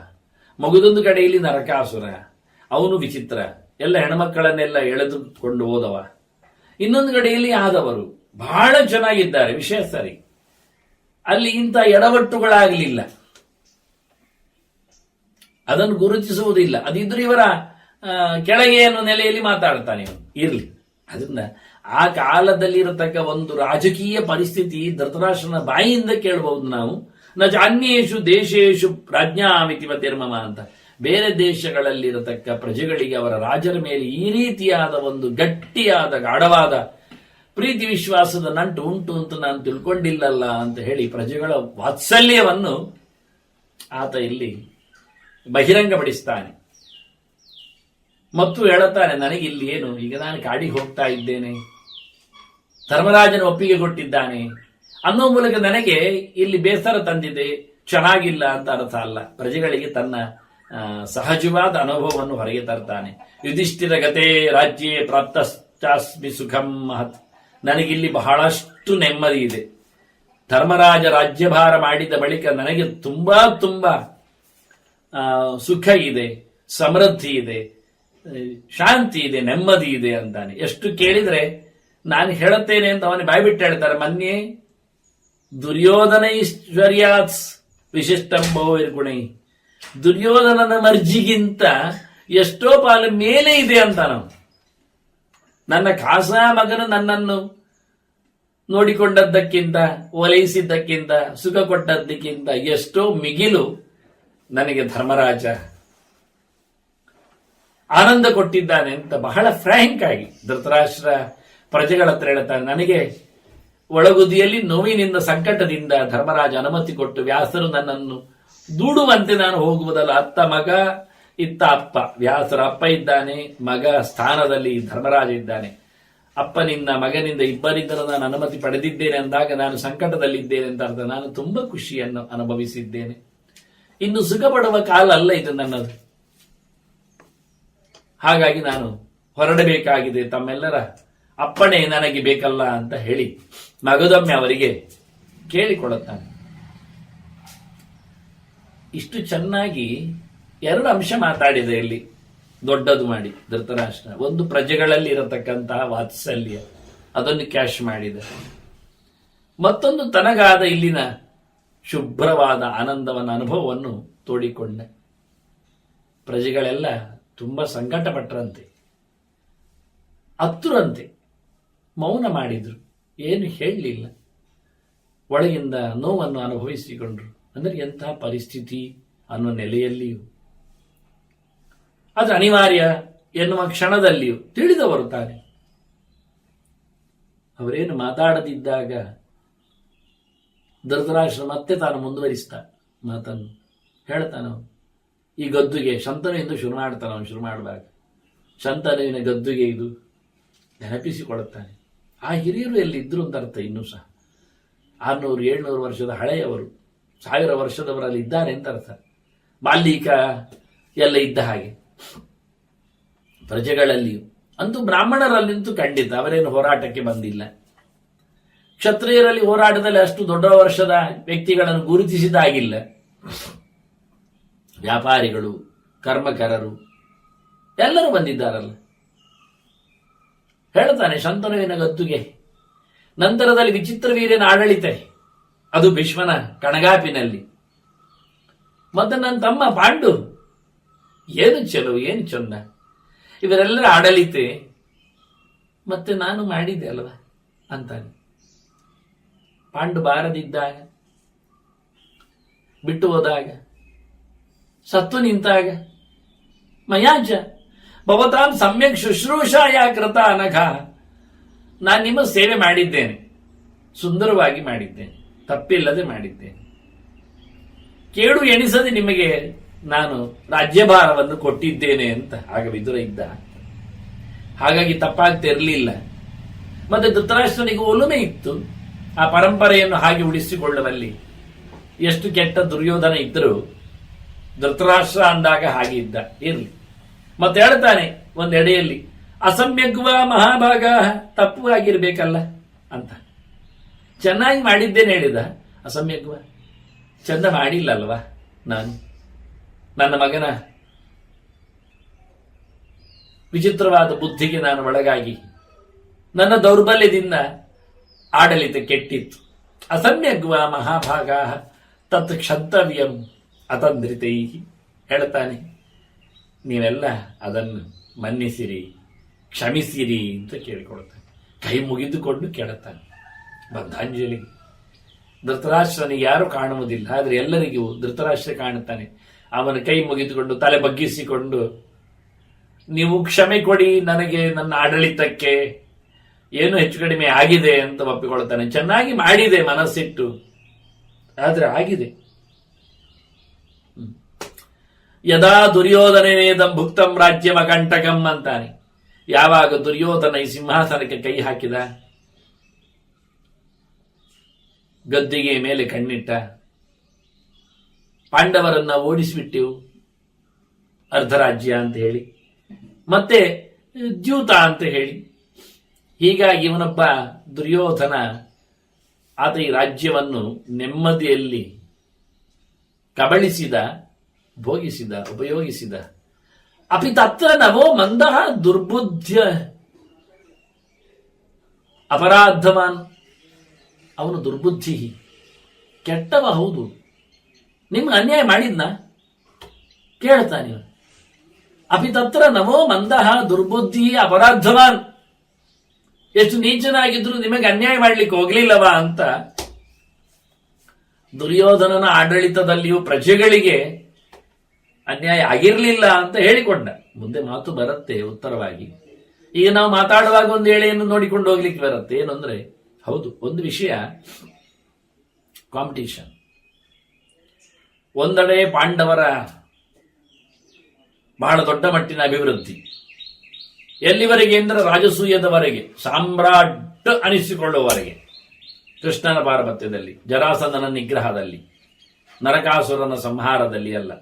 ಮಗುದೊಂದು ಕಡೆಯಲ್ಲಿ ನರಕಾಸುರ, ಅವನು ವಿಚಿತ್ರ, ಎಲ್ಲ ಹೆಣ್ಮಕ್ಕಳನ್ನೆಲ್ಲ ಎಳೆದುಕೊಂಡು ಹೋದವ. ಇನ್ನೊಂದು ಕಡೆಯಲ್ಲಿ ಆದವರು ಬಹಳ ಚೆನ್ನಾಗಿದ್ದಾರೆ, ವಿಷಯ ಸರಿ. ಅಲ್ಲಿ ಇಂಥ ಎಡವಟ್ಟುಗಳಾಗಲಿಲ್ಲ. ಅದನ್ನು ಗುರುತಿಸುವುದಿಲ್ಲ. ಅದಿದ್ರು ಇವರ ಕೆಳಗೆ ಅನ್ನೋ ನೆಲೆಯಲ್ಲಿ ಮಾತಾಡ್ತಾನೆ ಇವನು. ಇರ್ಲಿ, ಅದರಿಂದ ಆ ಕಾಲದಲ್ಲಿ ಇರತಕ್ಕ ಒಂದು ರಾಜಕೀಯ ಪರಿಸ್ಥಿತಿ ಧೃತರಾಷ್ಟ್ರನ ಬಾಯಿಯಿಂದ ಕೇಳಬಹುದು ನಾವು. ನ ಅನ್ಯೇಷು ದೇಶೇಶು ಪ್ರಾಜ್ಞಾಮಿತಿಮತಿರ್ಮಮ ಅಂತ. ಬೇರೆ ದೇಶಗಳಲ್ಲಿರತಕ್ಕ ಪ್ರಜೆಗಳಿಗೆ ಅವರ ರಾಜರ ಮೇಲೆ ಈ ರೀತಿಯಾದ ಒಂದು ಗಟ್ಟಿಯಾದ ಗಾಢವಾದ ಪ್ರೀತಿ ವಿಶ್ವಾಸದ ನಂಟು ಉಂಟು ಅಂತ ನಾನು ತಿಳ್ಕೊಂಡಿಲ್ಲಲ್ಲ ಅಂತ ಹೇಳಿ ಪ್ರಜೆಗಳ ವಾತ್ಸಲ್ಯವನ್ನು ಆತ ಇಲ್ಲಿ ಬಹಿರಂಗಪಡಿಸ್ತಾನೆ. ಮತ್ತು ಹೇಳುತ್ತಾನೆ, ನನಗಿಲ್ಲಿ ಏನು, ಈಗ ನಾನು ಕಾಡಿಗೆ ಹೋಗ್ತಾ ಇದ್ದೇನೆ, ಧರ್ಮರಾಜನ ಒಪ್ಪಿಗೆ ಕೊಟ್ಟಿದ್ದಾನೆ ಅನ್ನೋ ಮೂಲಕ ನನಗೆ ಇಲ್ಲಿ ಬೇಸರ ತಂದಿದೆ, ಚೆನ್ನಾಗಿಲ್ಲ ಅಂತ ಅರ್ಥ ಅಲ್ಲ. ಪ್ರಜೆಗಳಿಗೆ ತನ್ನ ಸಹಜವಾದ ಅನುಭವವನ್ನು ಹೊರಗೆ ತರ್ತಾನೆ. ಯುಧಿಷ್ಠಿರ ಗತೆ ರಾಜ್ಯೇ ಪ್ರಾಪ್ತಶ್ಚಾಸ್ಮಿ ಸುಖಂ ಮಹತ್. ನನಗಿಲ್ಲಿ ಬಹಳಷ್ಟು ನೆಮ್ಮದಿ ಇದೆ. ಧರ್ಮರಾಜ ರಾಜ್ಯಭಾರ ಮಾಡಿದ ಬಳಿಕ ನನಗೆ ತುಂಬಾ ತುಂಬಾ ಸುಖ ಇದೆ, ಸಮೃದ್ಧಿ ಇದೆ, ಶಾಂತಿ ಇದೆ, ನೆಮ್ಮದಿ ಇದೆ ಅಂತಾನೆ. ಎಷ್ಟು ಕೇಳಿದ್ರೆ ನಾನು ಹೇಳುತ್ತೇನೆ ಅಂತ ಅವನಿಗೆ ಬಾಯ್ಬಿಟ್ಟು ಹೇಳ್ತಾರೆ. ಮನ್ಯೆ ದುರ್ಯೋಧನ ಐಶ್ವರ್ಯಾತ್ ವಿಶಿಷ್ಟಂಭೋ ಇರ್ಗುಣೈ. ದುರ್ಯೋಧನನ ಮರ್ಜಿಗಿಂತ ಎಷ್ಟೋ ಪಾಲು ಮೇಲೆ ಇದೆ ಅಂತ ನಾವು. ನನ್ನ ಖಾಸ ಮಗನು ನನ್ನನ್ನು ನೋಡಿಕೊಂಡದ್ದಕ್ಕಿಂತ, ಓಲೈಸಿದ್ದಕ್ಕಿಂತ, ಸುಖ ಕೊಟ್ಟದ್ದಕ್ಕಿಂತ ಎಷ್ಟೋ ಮಿಗಿಲು ನನಗೆ ಧರ್ಮರಾಜ ಆನಂದ ಕೊಟ್ಟಿದ್ದಾನೆ ಅಂತ ಬಹಳ ಫ್ರ್ಯಾಂಕ್ ಆಗಿ ಧೃತರಾಷ್ಟ್ರ ಪ್ರಜೆಗಳ ಹತ್ರ ಹೇಳ್ತಾನೆ. ನನಗೆ ಒಳಗುದಿಯಲ್ಲಿ ನೋವಿನಿಂದ, ಸಂಕಟದಿಂದ ಧರ್ಮರಾಜ ಅನುಮತಿ ಕೊಟ್ಟು ವ್ಯಾಸರು ನನ್ನನ್ನು ದೂಡುವಂತೆ ನಾನು ಹೋಗುವುದಲ್ಲ. ಅತ್ತ ಮಗ, ಇತ್ತ ಅಪ್ಪ. ವ್ಯಾಸರ ಅಪ್ಪ ಇದ್ದಾನೆ, ಮಗ ಸ್ಥಾನದಲ್ಲಿ ಧರ್ಮರಾಜ ಇದ್ದಾನೆ. ಅಪ್ಪನಿಂದ ಮಗನಿಂದ ಇಬ್ಬರಿಂದಲೂ ನಾನು ಅನುಮತಿ ಪಡೆದಿದ್ದೇನೆ ಅಂದಾಗ ನಾನು ಸಂಕಟದಲ್ಲಿದ್ದೇನೆ ಅಂತ ಅರ್ಥ. ನಾನು ತುಂಬಾ ಖುಷಿಯನ್ನು ಅನುಭವಿಸಿದ್ದೇನೆ. ಇನ್ನು ಸುಖ ಪಡುವ ಕಾಲ ಅಲ್ಲ ಇದು ನನ್ನದು. ಹಾಗಾಗಿ ನಾನು ಹೊರಡಬೇಕಾಗಿದೆ, ತಮ್ಮೆಲ್ಲರ ಅಪ್ಪಣೆ ನನಗೆ ಬೇಕಲ್ಲ ಅಂತ ಹೇಳಿ ಮಗದೊಮ್ಮೆ ಅವರಿಗೆ ಕೇಳಿಕೊಳ್ಳುತ್ತಾನೆ. ಇಷ್ಟು ಚೆನ್ನಾಗಿ ಎರಡು ಅಂಶ ಮಾತಾಡಿದೆ ಇಲ್ಲಿ, ದೊಡ್ಡದು ಮಾಡಿ ಧೃತರಾಷ್ಟ್ರ. ಒಂದು ಪ್ರಜೆಗಳಲ್ಲಿ ಇರತಕ್ಕಂತಹ ವಾತ್ಸಲ್ಯ, ಅದನ್ನು ಕ್ಯಾಶ್ ಮಾಡಿದ. ಮತ್ತೊಂದು ತನಗಾದ ಇಲ್ಲಿನ ಶುಭ್ರವಾದ ಆನಂದವನ್ನ ಅನುಭವವನ್ನು ತೋಡಿಕೊಂಡ. ಪ್ರಜೆಗಳೆಲ್ಲ ತುಂಬಾ ಸಂಕಟಪಟ್ಟರಂತೆ, ಅತ್ತುರಂತೆ, ಮೌನ ಮಾಡಿದ್ರು, ಏನು ಹೇಳಲಿಲ್ಲ. ಒಳಗಿಂದ ನೋವನ್ನು ಅನುಭವಿಸಿಕೊಂಡ್ರು. ಅಂದರೆ ಎಂತಹ ಪರಿಸ್ಥಿತಿ ಅನ್ನೋ ನೆಲೆಯಲ್ಲಿಯೂ, ಅದು ಅನಿವಾರ್ಯ ಎನ್ನುವ ಕ್ಷಣದಲ್ಲಿಯೂ ತಿಳಿದವರು ತಾನೆ. ಅವರೇನು ಮಾತಾಡದಿದ್ದಾಗ ಧೃತರಾಷ್ಟ್ರ ಮತ್ತೆ ತಾನು ಮುಂದುವರಿಸ್ತಾ ಮಾತನ್ನು ಹೇಳ್ತಾನ. ಈ ಗದ್ದುಗೆ ಶಂತನುವಿಂದ ಶುರು ಮಾಡ್ತಾನ. ಅವನು ಶುರು ಮಾಡುವಾಗ ಶಂತನುವಿನ ಗದ್ದುಗೆ ಇದು ನೆನಪಿಸಿಕೊಳ್ಳುತ್ತಾನೆ. ಆ ಹಿರಿಯರು ಎಲ್ಲಿದ್ರು ಅಂತ ಅರ್ಥ. ಇನ್ನೂ ಸಹ 600-700 ವರ್ಷದ ಹಳೆಯವರು, 1000 ವರ್ಷದವರಲ್ಲಿ ಇದ್ದಾರೆ ಅಂತ ಅರ್ಥ. ಮಾಲೀಕ ಎಲ್ಲ ಇದ್ದ ಹಾಗೆ ಪ್ರಜೆಗಳಲ್ಲಿಯೂ. ಅಂತೂ ಬ್ರಾಹ್ಮಣರಲ್ಲಿಂತೂ ಖಂಡಿತ ಅವರೇನು ಹೋರಾಟಕ್ಕೆ ಬಂದಿಲ್ಲ. ಕ್ಷತ್ರಿಯರಲ್ಲಿ ಹೋರಾಟದಲ್ಲಿ ಅಷ್ಟು ದೊಡ್ಡ ವರ್ಷದ ವ್ಯಕ್ತಿಗಳನ್ನು ಗುರುತಿಸಿದಾಗಿಲ್ಲ. ವ್ಯಾಪಾರಿಗಳು, ಕರ್ಮಕರರು ಎಲ್ಲರೂ ಬಂದಿದ್ದಾರಲ್ಲ. ಹೇಳ್ತಾನೆ ಶಂತನುವಿನ ಗದ್ದುಗೆ. ನಂತರದಲ್ಲಿ ವಿಚಿತ್ರ ವೀರ್ಯನ ಆಡಳಿತ, ಅದು ಭೀಷ್ಮನ ಕಣಗಾಪಿನಲ್ಲಿ. ಮತ್ತೆ ನನ್ನ ತಮ್ಮ ಪಾಂಡು, ಏನು ಚಲೋ, ಏನು ಚಂದ ಇವರೆಲ್ಲರ ಆಡಳಿತ. ಮತ್ತೆ ನಾನು ಮಾಡಿದ್ದೆ ಅಲ್ವಾ ಅಂತಾನೆ. ಪಾಂಡು ಬಾರದಿದ್ದಾಗ, ಬಿಟ್ಟು ಹೋದಾಗ, ಸತ್ತು ನಿಂತಾಗ, ಮಯಾಜ ಭವತಾಂ ಸಮ್ಯಕ್ ಶುಶ್ರೂಷಾಯ ಕೃತ ಅನಘ. ನಾನು ನಿಮ್ಮ ಸೇವೆ ಮಾಡಿದ್ದೇನೆ, ಸುಂದರವಾಗಿ ಮಾಡಿದ್ದೇನೆ, ತಪ್ಪಿಲ್ಲದೆ ಮಾಡಿದ್ದೇನೆ. ಕೇಡು ಎಣಿಸದೆ ನಿಮಗೆ ನಾನು ರಾಜ್ಯಭಾರವನ್ನು ಕೊಟ್ಟಿದ್ದೇನೆ ಅಂತ ಆಗ ವಿದುರ ಇದ್ದ. ಹಾಗಾಗಿ ತಪ್ಪಾಗ್ತಿರಲಿಲ್ಲ. ಮತ್ತೆ ಧೃತರಾಷ್ಟ್ರನಿಗೆ ಒಲುಮೆ ಇತ್ತು ಆ ಪರಂಪರೆಯನ್ನು ಹಾಗೆ ಉಳಿಸಿಕೊಳ್ಳುವಲ್ಲಿ. ಎಷ್ಟು ಕೆಟ್ಟ ದುರ್ಯೋಧನ ಇದ್ದರೂ ಧೃತರಾಷ್ಟ್ರ ಅಂದಾಗ ಹಾಗೆ ಇದ್ದ. ಇರ್ಲಿ. ಮತ್ತೆ ಹೇಳ್ತಾನೆ ಒಂದೆಡೆಯಲ್ಲಿ, ಅಸಮ್ಯಗ್ವ ಮಹಾಭಾಗ, ತಪ್ಪು ಆಗಿರ್ಬೇಕಲ್ಲ ಅಂತ. ಚೆನ್ನಾಗಿ ಮಾಡಿದ್ದೇನೆ ಹೇಳಿದ, ಅಸಮ್ಯಗ್ವ ಚಂದ ಮಾಡಿಲ್ಲ ಅಲ್ವಾ ನಾನು. ನನ್ನ ಮಗನ ವಿಚಿತ್ರವಾದ ಬುದ್ಧಿಗೆ ನಾನು ಒಳಗಾಗಿ ನನ್ನ ದೌರ್ಬಲ್ಯದಿಂದ ಆಡಳಿತ ಕೆಟ್ಟಿತ್ತು. ಅಸಮ್ಯಗ್ವ ಮಹಾಭಾಗ ತತ್ ಕ್ಷಂತವ್ಯಂ ಅತಂದ್ರಿತೈ. ಹೇಳ್ತಾನೆ, ನೀವೆಲ್ಲ ಅದನ್ನು ಮನ್ನಿಸಿರಿ, ಕ್ಷಮಿಸಿರಿ ಅಂತ ಕೇಳಿಕೊಳ್ತಾನೆ. ಕೈ ಮುಗಿದುಕೊಂಡು ಕೇಳುತ್ತಾನೆ ಬದ್ಧಾಂಜಲಿ. ಧೃತರಾಷ್ಟ್ರನಿಗೆ ಯಾರು ಕಾಣುವುದಿಲ್ಲ, ಆದರೆ ಎಲ್ಲರಿಗೂ ಧೃತರಾಷ್ಟ್ರ ಕಾಣುತ್ತಾನೆ. ಅವನ ಕೈ ಮುಗಿದುಕೊಂಡು ತಲೆ ಬಗ್ಗಿಸಿಕೊಂಡು, ನೀವು ಕ್ಷಮೆ ಕೊಡಿ, ನನಗೆ ನನ್ನ ಆಡಳಿತಕ್ಕೆ ಏನು ಹೆಚ್ಚು ಕಡಿಮೆ ಆಗಿದೆ ಅಂತ ಒಪ್ಪಿಕೊಳ್ತಾನೆ. ಚೆನ್ನಾಗಿ ಮಾಡಿದೆ ಮನಸ್ಸಿಟ್ಟು, ಆದ್ರೆ ಆಗಿದೆ. ಯದಾ ದುರ್ಯೋಧನೇದಂ ಭುಕ್ತಂ ರಾಜ್ಯಮ ಕಂಟಕಂ ಅಂತಾನೆ. ಯಾವಾಗ ದುರ್ಯೋಧನ ಈ ಸಿಂಹಾಸನಕ್ಕೆ ಕೈ ಹಾಕಿದ, ಗದ್ದಿಗೆ ಮೇಲೆ ಕಣ್ಣಿಟ್ಟ, ಪಾಂಡವರನ್ನ ಓಡಿಸಿಬಿಟ್ಟಿವು ಅರ್ಧರಾಜ್ಯ ಅಂತ ಹೇಳಿ, ಮತ್ತೆ ದ್ಯೂತ ಅಂತ ಹೇಳಿ. ಹೀಗಾಗಿ ಇವನೊಬ್ಬ ದುರ್ಯೋಧನ, ಆತ ಈ ರಾಜ್ಯವನ್ನು ನೆಮ್ಮದಿಯಲ್ಲಿ ಕಬಳಿಸಿದ, ಭೋಗಿಸಿದ, ಉಪಯೋಗಿಸಿದ. ಅಪಿ ತತ್ರ ನವೋ ಮಂದಃ ದುರ್ಬುದ್ಧ್ಯ ಅಪರಾಧವಾನ್. ಅವನು ದುರ್ಬುದ್ಧಿ, ಕೆಟ್ಟವ ಹೌದು. ನಿಮ್ಗೆ ಅನ್ಯಾಯ ಮಾಡಿದ್ನ ಕೇಳ್ತಾನೆ. ಅಪಿ ತತ್ರ ನವೋ ಮಂದಃ ದುರ್ಬುದ್ಧಿ ಅಪರಾಧವಾನ್. ಎಷ್ಟು ನೀಚನಾಗಿದ್ರು ನಿಮಗೆ ಅನ್ಯಾಯ ಮಾಡ್ಲಿಕ್ಕೆ ಹೋಗ್ಲಿಲ್ಲವಾ ಅಂತ ದುರ್ಯೋಧನನ ಆಡಳಿತದಲ್ಲಿಯೂ ಪ್ರಜೆಗಳಿಗೆ ಅನ್ಯಾಯ ಆಗಿರ್ಲಿಲ್ಲ ಅಂತ ಹೇಳಿಕೊಂಡ. ಮುಂದೆ ಮಾತು ಬರುತ್ತೆ ಉತ್ತರವಾಗಿ. ಈಗ ನಾವು ಮಾತಾಡುವಾಗ ಒಂದು ಎಳೆಯನ್ನು ನೋಡಿಕೊಂಡು ಹೋಗ್ಲಿಕ್ಕೆ ಬರುತ್ತೆ. ಏನು ಅಂದ್ರೆ, ಹೌದು, ಒಂದು ವಿಷಯ ಕಾಂಪಿಟಿಷನ್. ಒಂದೆಡೆ ಪಾಂಡವರ ಬಹಳ ದೊಡ್ಡ ಮಟ್ಟಿನ ಅಭಿವೃದ್ಧಿ, ಎಲ್ಲಿವರೆಗೆ ಅಂದ್ರೆ ರಾಜಸೂಯದವರೆಗೆ, ಸಾಮ್ರಾಟ್ ಅನಿಸಿಕೊಳ್ಳುವವರೆಗೆ, ಕೃಷ್ಣನ ಪಾರ್ವತ್ಯದಲ್ಲಿ, ಜರಾಸಂಧನ ನಿಗ್ರಹದಲ್ಲಿ, ನರಕಾಸುರನ ಸಂಹಾರದಲ್ಲಿ ಅಲ್ಲ.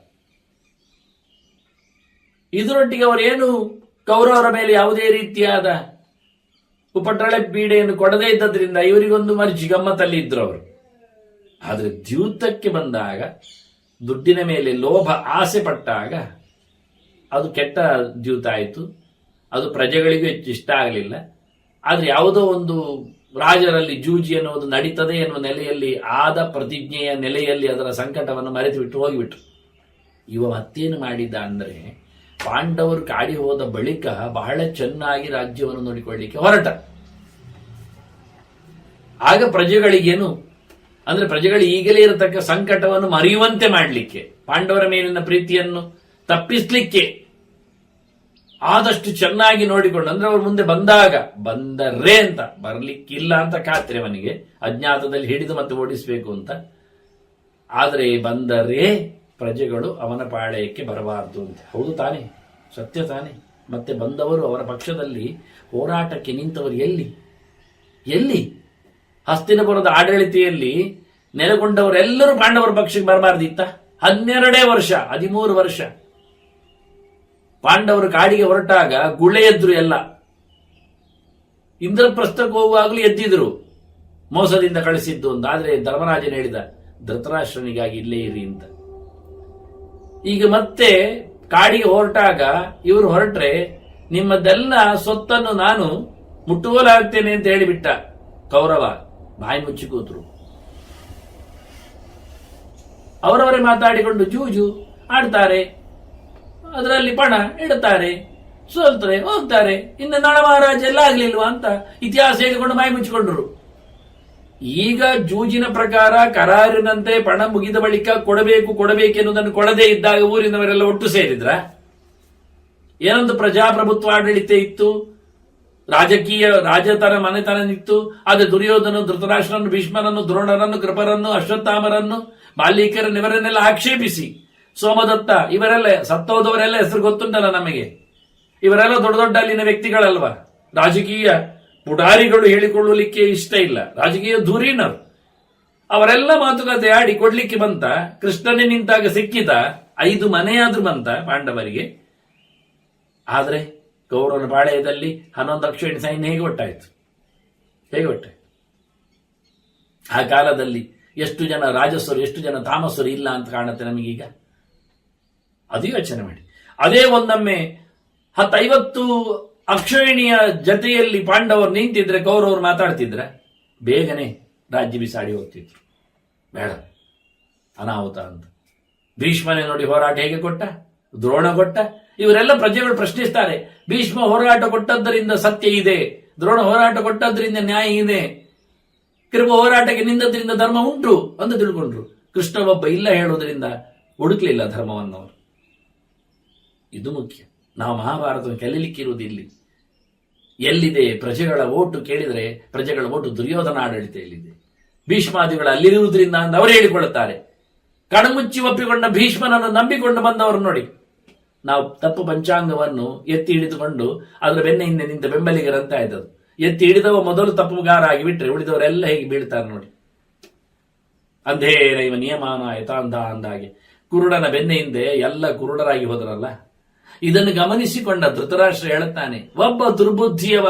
ಇದರೊಟ್ಟಿಗೆ ಅವರೇನು ಕೌರವರ ಮೇಲೆ ಯಾವುದೇ ರೀತಿಯಾದ ಉಪಟಳ ಪೀಡೆಯನ್ನು ಕೊಡದೇ ಇದ್ದದ್ರಿಂದ ಇವರಿಗೊಂದು ಮರ್ಜಿ ಗಮ್ಮತ್ತಲ್ಲಿ ಇದ್ರು ಅವರು. ಆದರೆ ದ್ಯೂತಕ್ಕೆ ಬಂದಾಗ, ದುಡ್ಡಿನ ಮೇಲೆ ಲೋಭ ಆಸೆ ಪಟ್ಟಾಗ ಅದು ಕೆಟ್ಟ ದ್ಯೂತ ಆಯಿತು. ಅದು ಪ್ರಜೆಗಳಿಗೂ ಹೆಚ್ಚು ಇಷ್ಟ ಆಗಲಿಲ್ಲ. ಆದರೆ ಯಾವುದೋ ಒಂದು ರಾಜರಲ್ಲಿ ಜೂಜಿ ಎನ್ನುವುದು ನಡೀತದೆ ಎನ್ನುವ ನೆಲೆಯಲ್ಲಿ, ಆದ ಪ್ರತಿಜ್ಞೆಯ ನೆಲೆಯಲ್ಲಿ ಅದರ ಸಂಕಟವನ್ನು ಮರೆತು ಬಿಟ್ಟು ಹೋಗಿಬಿಟ್ರು. ಇವ ಮತ್ತೇನು ಮಾಡಿದ ಅಂದರೆ, ಪಾಂಡವರು ಕಾಡಿ ಹೋದ ಬಳಿಕ ಬಹಳ ಚೆನ್ನಾಗಿ ರಾಜ್ಯವನ್ನು ನೋಡಿಕೊಳ್ಳಿಕ್ಕೆ ಹೊರಟ. ಆಗ ಪ್ರಜೆಗಳಿಗೇನು ಅಂದ್ರೆ, ಪ್ರಜೆಗಳು ಈಗಲೇ ಇರತಕ್ಕ ಸಂಕಟವನ್ನು ಮರೆಯುವಂತೆ ಮಾಡಲಿಕ್ಕೆ, ಪಾಂಡವರ ಮೇಲಿನ ಪ್ರೀತಿಯನ್ನು ತಪ್ಪಿಸ್ಲಿಕ್ಕೆ ಆದಷ್ಟು ಚೆನ್ನಾಗಿ ನೋಡಿಕೊಂಡು, ಅಂದ್ರೆ ಅವರು ಮುಂದೆ ಬಂದಾಗ ಬಂದರೇ ಅಂತ, ಬರ್ಲಿಕ್ಕಿಲ್ಲ ಅಂತ ಖಾತ್ರಿ ಅವನಿಗೆ, ಅಜ್ಞಾತದಲ್ಲಿ ಹಿಡಿದು ಮತ್ತೆ ಓಡಿಸಬೇಕು ಅಂತ. ಆದರೆ ಬಂದರೇ ಪ್ರಜೆಗಳು ಅವನ ಪಾಳೆಯಕ್ಕೆ ಬರಬಾರದು ಅಂತ. ಹೌದು ತಾನೆ, ಸತ್ಯ ತಾನೆ. ಮತ್ತೆ ಬಂದವರು ಅವರ ಪಕ್ಷದಲ್ಲಿ ಹೋರಾಟಕ್ಕೆ ನಿಂತವರು ಎಲ್ಲಿ ಹಸ್ತಿನಪುರದ ಆಡಳಿತೆಯಲ್ಲಿ ನೆಲೆಗೊಂಡವರೆಲ್ಲರೂ ಪಾಂಡವರ ಪಕ್ಷಕ್ಕೆ ಬರಬಾರ್ದಿತ್ತ? 12 ವರ್ಷ 13 ವರ್ಷ ಪಾಂಡವರು ಕಾಡಿಗೆ ಹೊರಟಾಗ ಗುಳೆ ಎದ್ರು. ಎಲ್ಲ ಇಂದ್ರಪ್ರಸ್ಥಕ್ಕೆ ಹೋಗುವಾಗಲೂ ಎದ್ದಿದ್ರು, ಮೋಸದಿಂದ ಕಳಿಸಿದ್ದು ಅಂತ. ಆದ್ರೆ ಧರ್ಮರಾಜನ ಹೇಳಿದ, ಧೃತರಾಷ್ಟ್ರನಿಗಾಗಿ ಇಲ್ಲೇ ಇರಿ ಅಂತ. ಈಗ ಮತ್ತೆ ಕಾಡಿಗೆ ಹೊರಟಾಗ ಇವರು ಹೊರಟ್ರೆ ನಿಮ್ಮದೆಲ್ಲ ಸೊತ್ತನ್ನು ನಾನು ಮುಟ್ಟುಗೋಲಾಗ್ತೇನೆ ಅಂತ ಹೇಳಿಬಿಟ್ಟ ಕೌರವ. ಬಾಯಿ ಮುಚ್ಚಿ ಕೂತರು. ಅವರವರೇ ಮಾತಾಡಿಕೊಂಡು ಜೂಜು ಆಡ್ತಾರೆ, ಅದರಲ್ಲಿ ಪಣ ಇಡುತ್ತಾರೆ, ಸೋಲ್ತಾರೆ, ಹೋಗ್ತಾರೆ. ಇನ್ನು ನಳ ಮಹಾರಾಜ ಎಲ್ಲ ಆಗ್ಲಿಲ್ವಾ ಅಂತ ಇತಿಹಾಸ ಹೇಳಿಕೊಂಡು ಬಾಯಿ ಮುಚ್ಚಿಕೊಂಡ್ರು. ಈಗ ಜೂಜಿನ ಪ್ರಕಾರ ಕರಾರಿನಂತೆ ಪಣ ಮುಗಿದ ಬಳಿಕ ಕೊಡಬೇಕೆನ್ನುವುದನ್ನು ಕೊಡದೇ ಇದ್ದಾಗ ಊರಿನವರೆಲ್ಲ ಒಟ್ಟು ಸೇರಿದ್ರ? ಏನೊಂದು ಪ್ರಜಾಪ್ರಭುತ್ವ ಆಡಳಿತ ಇತ್ತು, ರಾಜತರ ಮನೆತನ ಇತ್ತು. ಆದರೆ ದುರ್ಯೋಧನ ಧೃತರಾಷ್ಟ್ರನನ್ನು, ಭೀಷ್ಮರನ್ನು, ದ್ರೋಣರನ್ನು, ಕೃಪರನ್ನು, ಅಶ್ವತ್ಥಾಮರನ್ನು, ಬಾಲ್ಯಕರನ್ನು ಇವರನ್ನೆಲ್ಲ ಆಕ್ಷೇಪಿಸಿ, ಸೋಮದತ್ತ ಇವರೆಲ್ಲ ಸತ್ತೋದವರೆಲ್ಲ ಹೆಸರು ಗೊತ್ತುಂಟಲ್ಲ ನಮಗೆ. ಇವರೆಲ್ಲ ದೊಡ್ಡ ದೊಡ್ಡ ಅಲ್ಲಿನ ವ್ಯಕ್ತಿಗಳಲ್ವಾ, ರಾಜಕೀಯ ಪುಡಾರಿಗಳು ಹೇಳಿಕೊಳ್ಳಲಿಕ್ಕೆ ಇಷ್ಟ ಇಲ್ಲ, ರಾಜಕೀಯ ಧುರೀಣರು. ಅವರೆಲ್ಲ ಮಾತುಕತೆ ಆಡಿ ಕೊಡ್ಲಿಕ್ಕೆ ಬಂತ. ಕೃಷ್ಣನೇ ನಿಂತಾಗ ಸಿಕ್ಕಿದ 5 ಮನೆಯಾದ್ರೂ ಬಂತ ಪಾಂಡವರಿಗೆ. ಆದ್ರೆ ಕೌರವನ ಪಾಳೆಯದಲ್ಲಿ 11 ಅಕ್ಷೋಹಿಣಿ ಸೈನ್ಯ ಹೇಗೆ ಒಟ್ಟಾಯಿತು? ಆ ಕಾಲದಲ್ಲಿ ಎಷ್ಟು ಜನ ರಾಜಸ್ವರು, ಎಷ್ಟು ಜನ ತಾಮಸರು ಇಲ್ಲ ಅಂತ ಕಾಣುತ್ತೆ ನಮಗೀಗ. ಅದು ಯೋಚನೆ ಮಾಡಿ. ಅದೇ ಒಂದೊಮ್ಮೆ 10-50 ಅಕ್ಷೋಹಿಣಿಯ ಜತೆಯಲ್ಲಿ ಪಾಂಡವರು ನಿಂತಿದ್ರೆ, ಕೌರವರು ಮಾತಾಡ್ತಿದ್ರೆ ಬೇಗನೆ ರಾಜ್ಯ ಬಿಸಾಡಿ ಹೋಗ್ತಿದ್ರು. ಬೇಡ, ಅನಾಹುತ ಅಂತ. ಭೀಷ್ಮನೇ ನೋಡಿ ಹೋರಾಟ ಹೇಗೆ ಕೊಟ್ಟ, ದ್ರೋಣ ಕೊಟ್ಟ. ಇವರೆಲ್ಲ ಪ್ರಜೆಗಳು ಪ್ರಶ್ನಿಸ್ತಾರೆ, ಭೀಷ್ಮ ಹೋರಾಟ ಕೊಟ್ಟದ್ದರಿಂದ ಸತ್ಯ ಇದೆ, ದ್ರೋಣ ಹೋರಾಟ ಕೊಟ್ಟದ್ರಿಂದ ನ್ಯಾಯ ಇದೆ, ಕೃಪ ಹೋರಾಟಕ್ಕೆ ನಿಂದದ್ರಿಂದ ಧರ್ಮ ಉಂಟು ಅಂತ ತಿಳ್ಕೊಂಡ್ರು. ಕೃಷ್ಣ ಒಬ್ಬ ಇಲ್ಲ ಹೇಳುವುದರಿಂದ ಹುಡುಕ್ಲಿಲ್ಲ ಧರ್ಮವನ್ನವರು. ಇದು ಮುಖ್ಯ. ನಾವು ಮಹಾಭಾರತವನ್ನು ಕಲೀಲಿಕ್ಕಿರುವುದು ಇಲ್ಲಿ. ಎಲ್ಲಿದೆ ಪ್ರಜೆಗಳ ಓಟು ಕೇಳಿದರೆ ಪ್ರಜೆಗಳ ಓಟು ದುರ್ಯೋಧನ ಆಡಳಿತೆಯಲ್ಲಿದೆ. ಭೀಷ್ಮಾದಿಗಳು ಅಲ್ಲಿರುವುದರಿಂದ ಅಂತ ಅವರು ಹೇಳಿಕೊಳ್ಳುತ್ತಾರೆ. ಕಣಮುಚ್ಚಿ ಒಪ್ಪಿಕೊಂಡ ಭೀಷ್ಮನನ್ನು ನಂಬಿಕೊಂಡು ಬಂದವರು ನೋಡಿ. ನಾವು ತಪ್ಪು ಪಂಚಾಂಗವನ್ನು ಎತ್ತಿ ಹಿಡಿದುಕೊಂಡು ಅದರ ಬೆನ್ನ ಹಿಂದೆ ನಿಂತ ಬೆಂಬಲಿಗರಂತ ಆಯ್ತದು. ಎತ್ತಿ ಹಿಡಿದವ ಮೊದಲು ತಪ್ಪುಗಾರ ಆಗಿ ಬಿಟ್ರೆ ಉಳಿದವರೆಲ್ಲ ಹೇಗೆ ಬೀಳ್ತಾರೆ ನೋಡಿ. ಅಂಧೇನ ಇವ ನಿಯಮಾನ ಯಥಾಂಧ ಅಂದಾಗೆ ಕುರುಡನ ಬೆನ್ನ ಹಿಂದೆ ಎಲ್ಲ ಕುರುಡರಾಗಿ ಹೋದರಲ್ಲ. ಇದನ್ನು ಗಮನಿಸಿಕೊಂಡ ಧೃತರಾಷ್ಟ್ರ ಹೇಳುತ್ತಾನೆ, ಒಬ್ಬ ದುರ್ಬುದ್ಧಿಯವ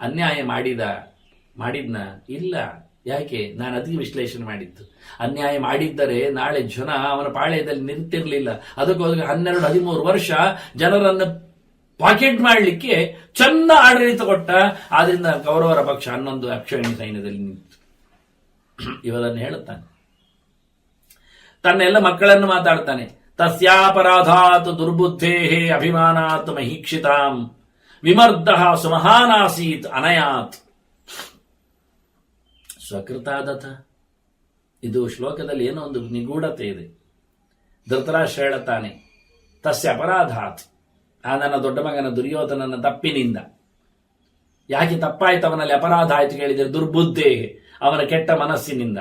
ಅನ್ಯಾಯ ಮಾಡಿದ್ನ ಇಲ್ಲ. ಯಾಕೆ? ನಾನು ಅದಕ್ಕೆ ವಿಶ್ಲೇಷಣೆ ಮಾಡಿದ್ದು. ಅನ್ಯಾಯ ಮಾಡಿದ್ದರೆ ನಾಳೆ ಜನ ಅವನ ಪಾಳ್ಯದಲ್ಲಿ ನಿಂತಿರಲಿಲ್ಲ. ಅದಕ್ಕೋಸ್ಕರ 12-13 ವರ್ಷ ಜನರನ್ನು ಪಾಕೆಟ್ ಮಾಡಲಿಕ್ಕೆ ಚೆನ್ನ ಆಡಳಿತ ಕೊಟ್ಟ. ಆದ್ರಿಂದ ಕೌರವರ ಪಕ್ಷ 11 ಅಕ್ಷೋಹಿಣಿ ಸೈನ್ಯದಲ್ಲಿ ನಿಂತು. ಇವರನ್ನು ಹೇಳುತ್ತಾನೆ. ತನ್ನೆಲ್ಲ ಮಕ್ಕಳನ್ನು ಮಾತಾಡ್ತಾನೆ. ತಸ್ಯಾಪರಾಧಾತ್ ದುರ್ಬುದ್ಧೇ ಅಭಿಮಾನಾತ್ ಮಹೀಕ್ಷಿತಾಂ ವಿಮರ್ದ ಸುಮಹಾನಾಸೀತ್ ಅನಯಾತ್. ಸ್ವಕೃತಾದಥ. ಇದು ಶ್ಲೋಕದಲ್ಲಿ ಏನೋ ಒಂದು ನಿಗೂಢತೆ ಇದೆ. ಧೃತರಾಷ್ಟ್ರ ಹೇಳುತ್ತಾನೆ, ತಸ್ಯ ಅಪರಾಧಾತ್, ಆ ನನ್ನ ದೊಡ್ಡ ಮಗನ ದುರ್ಯೋಧನನ ತಪ್ಪಿನಿಂದ. ಯಾಕೆ ತಪ್ಪಾಯ್ತು ಅವನಲ್ಲಿ ಅಪರಾಧ ಆಯ್ತು ಕೇಳಿದರೆ, ದುರ್ಬುದ್ಧೇ, ಅವನ ಕೆಟ್ಟ ಮನಸ್ಸಿನಿಂದ.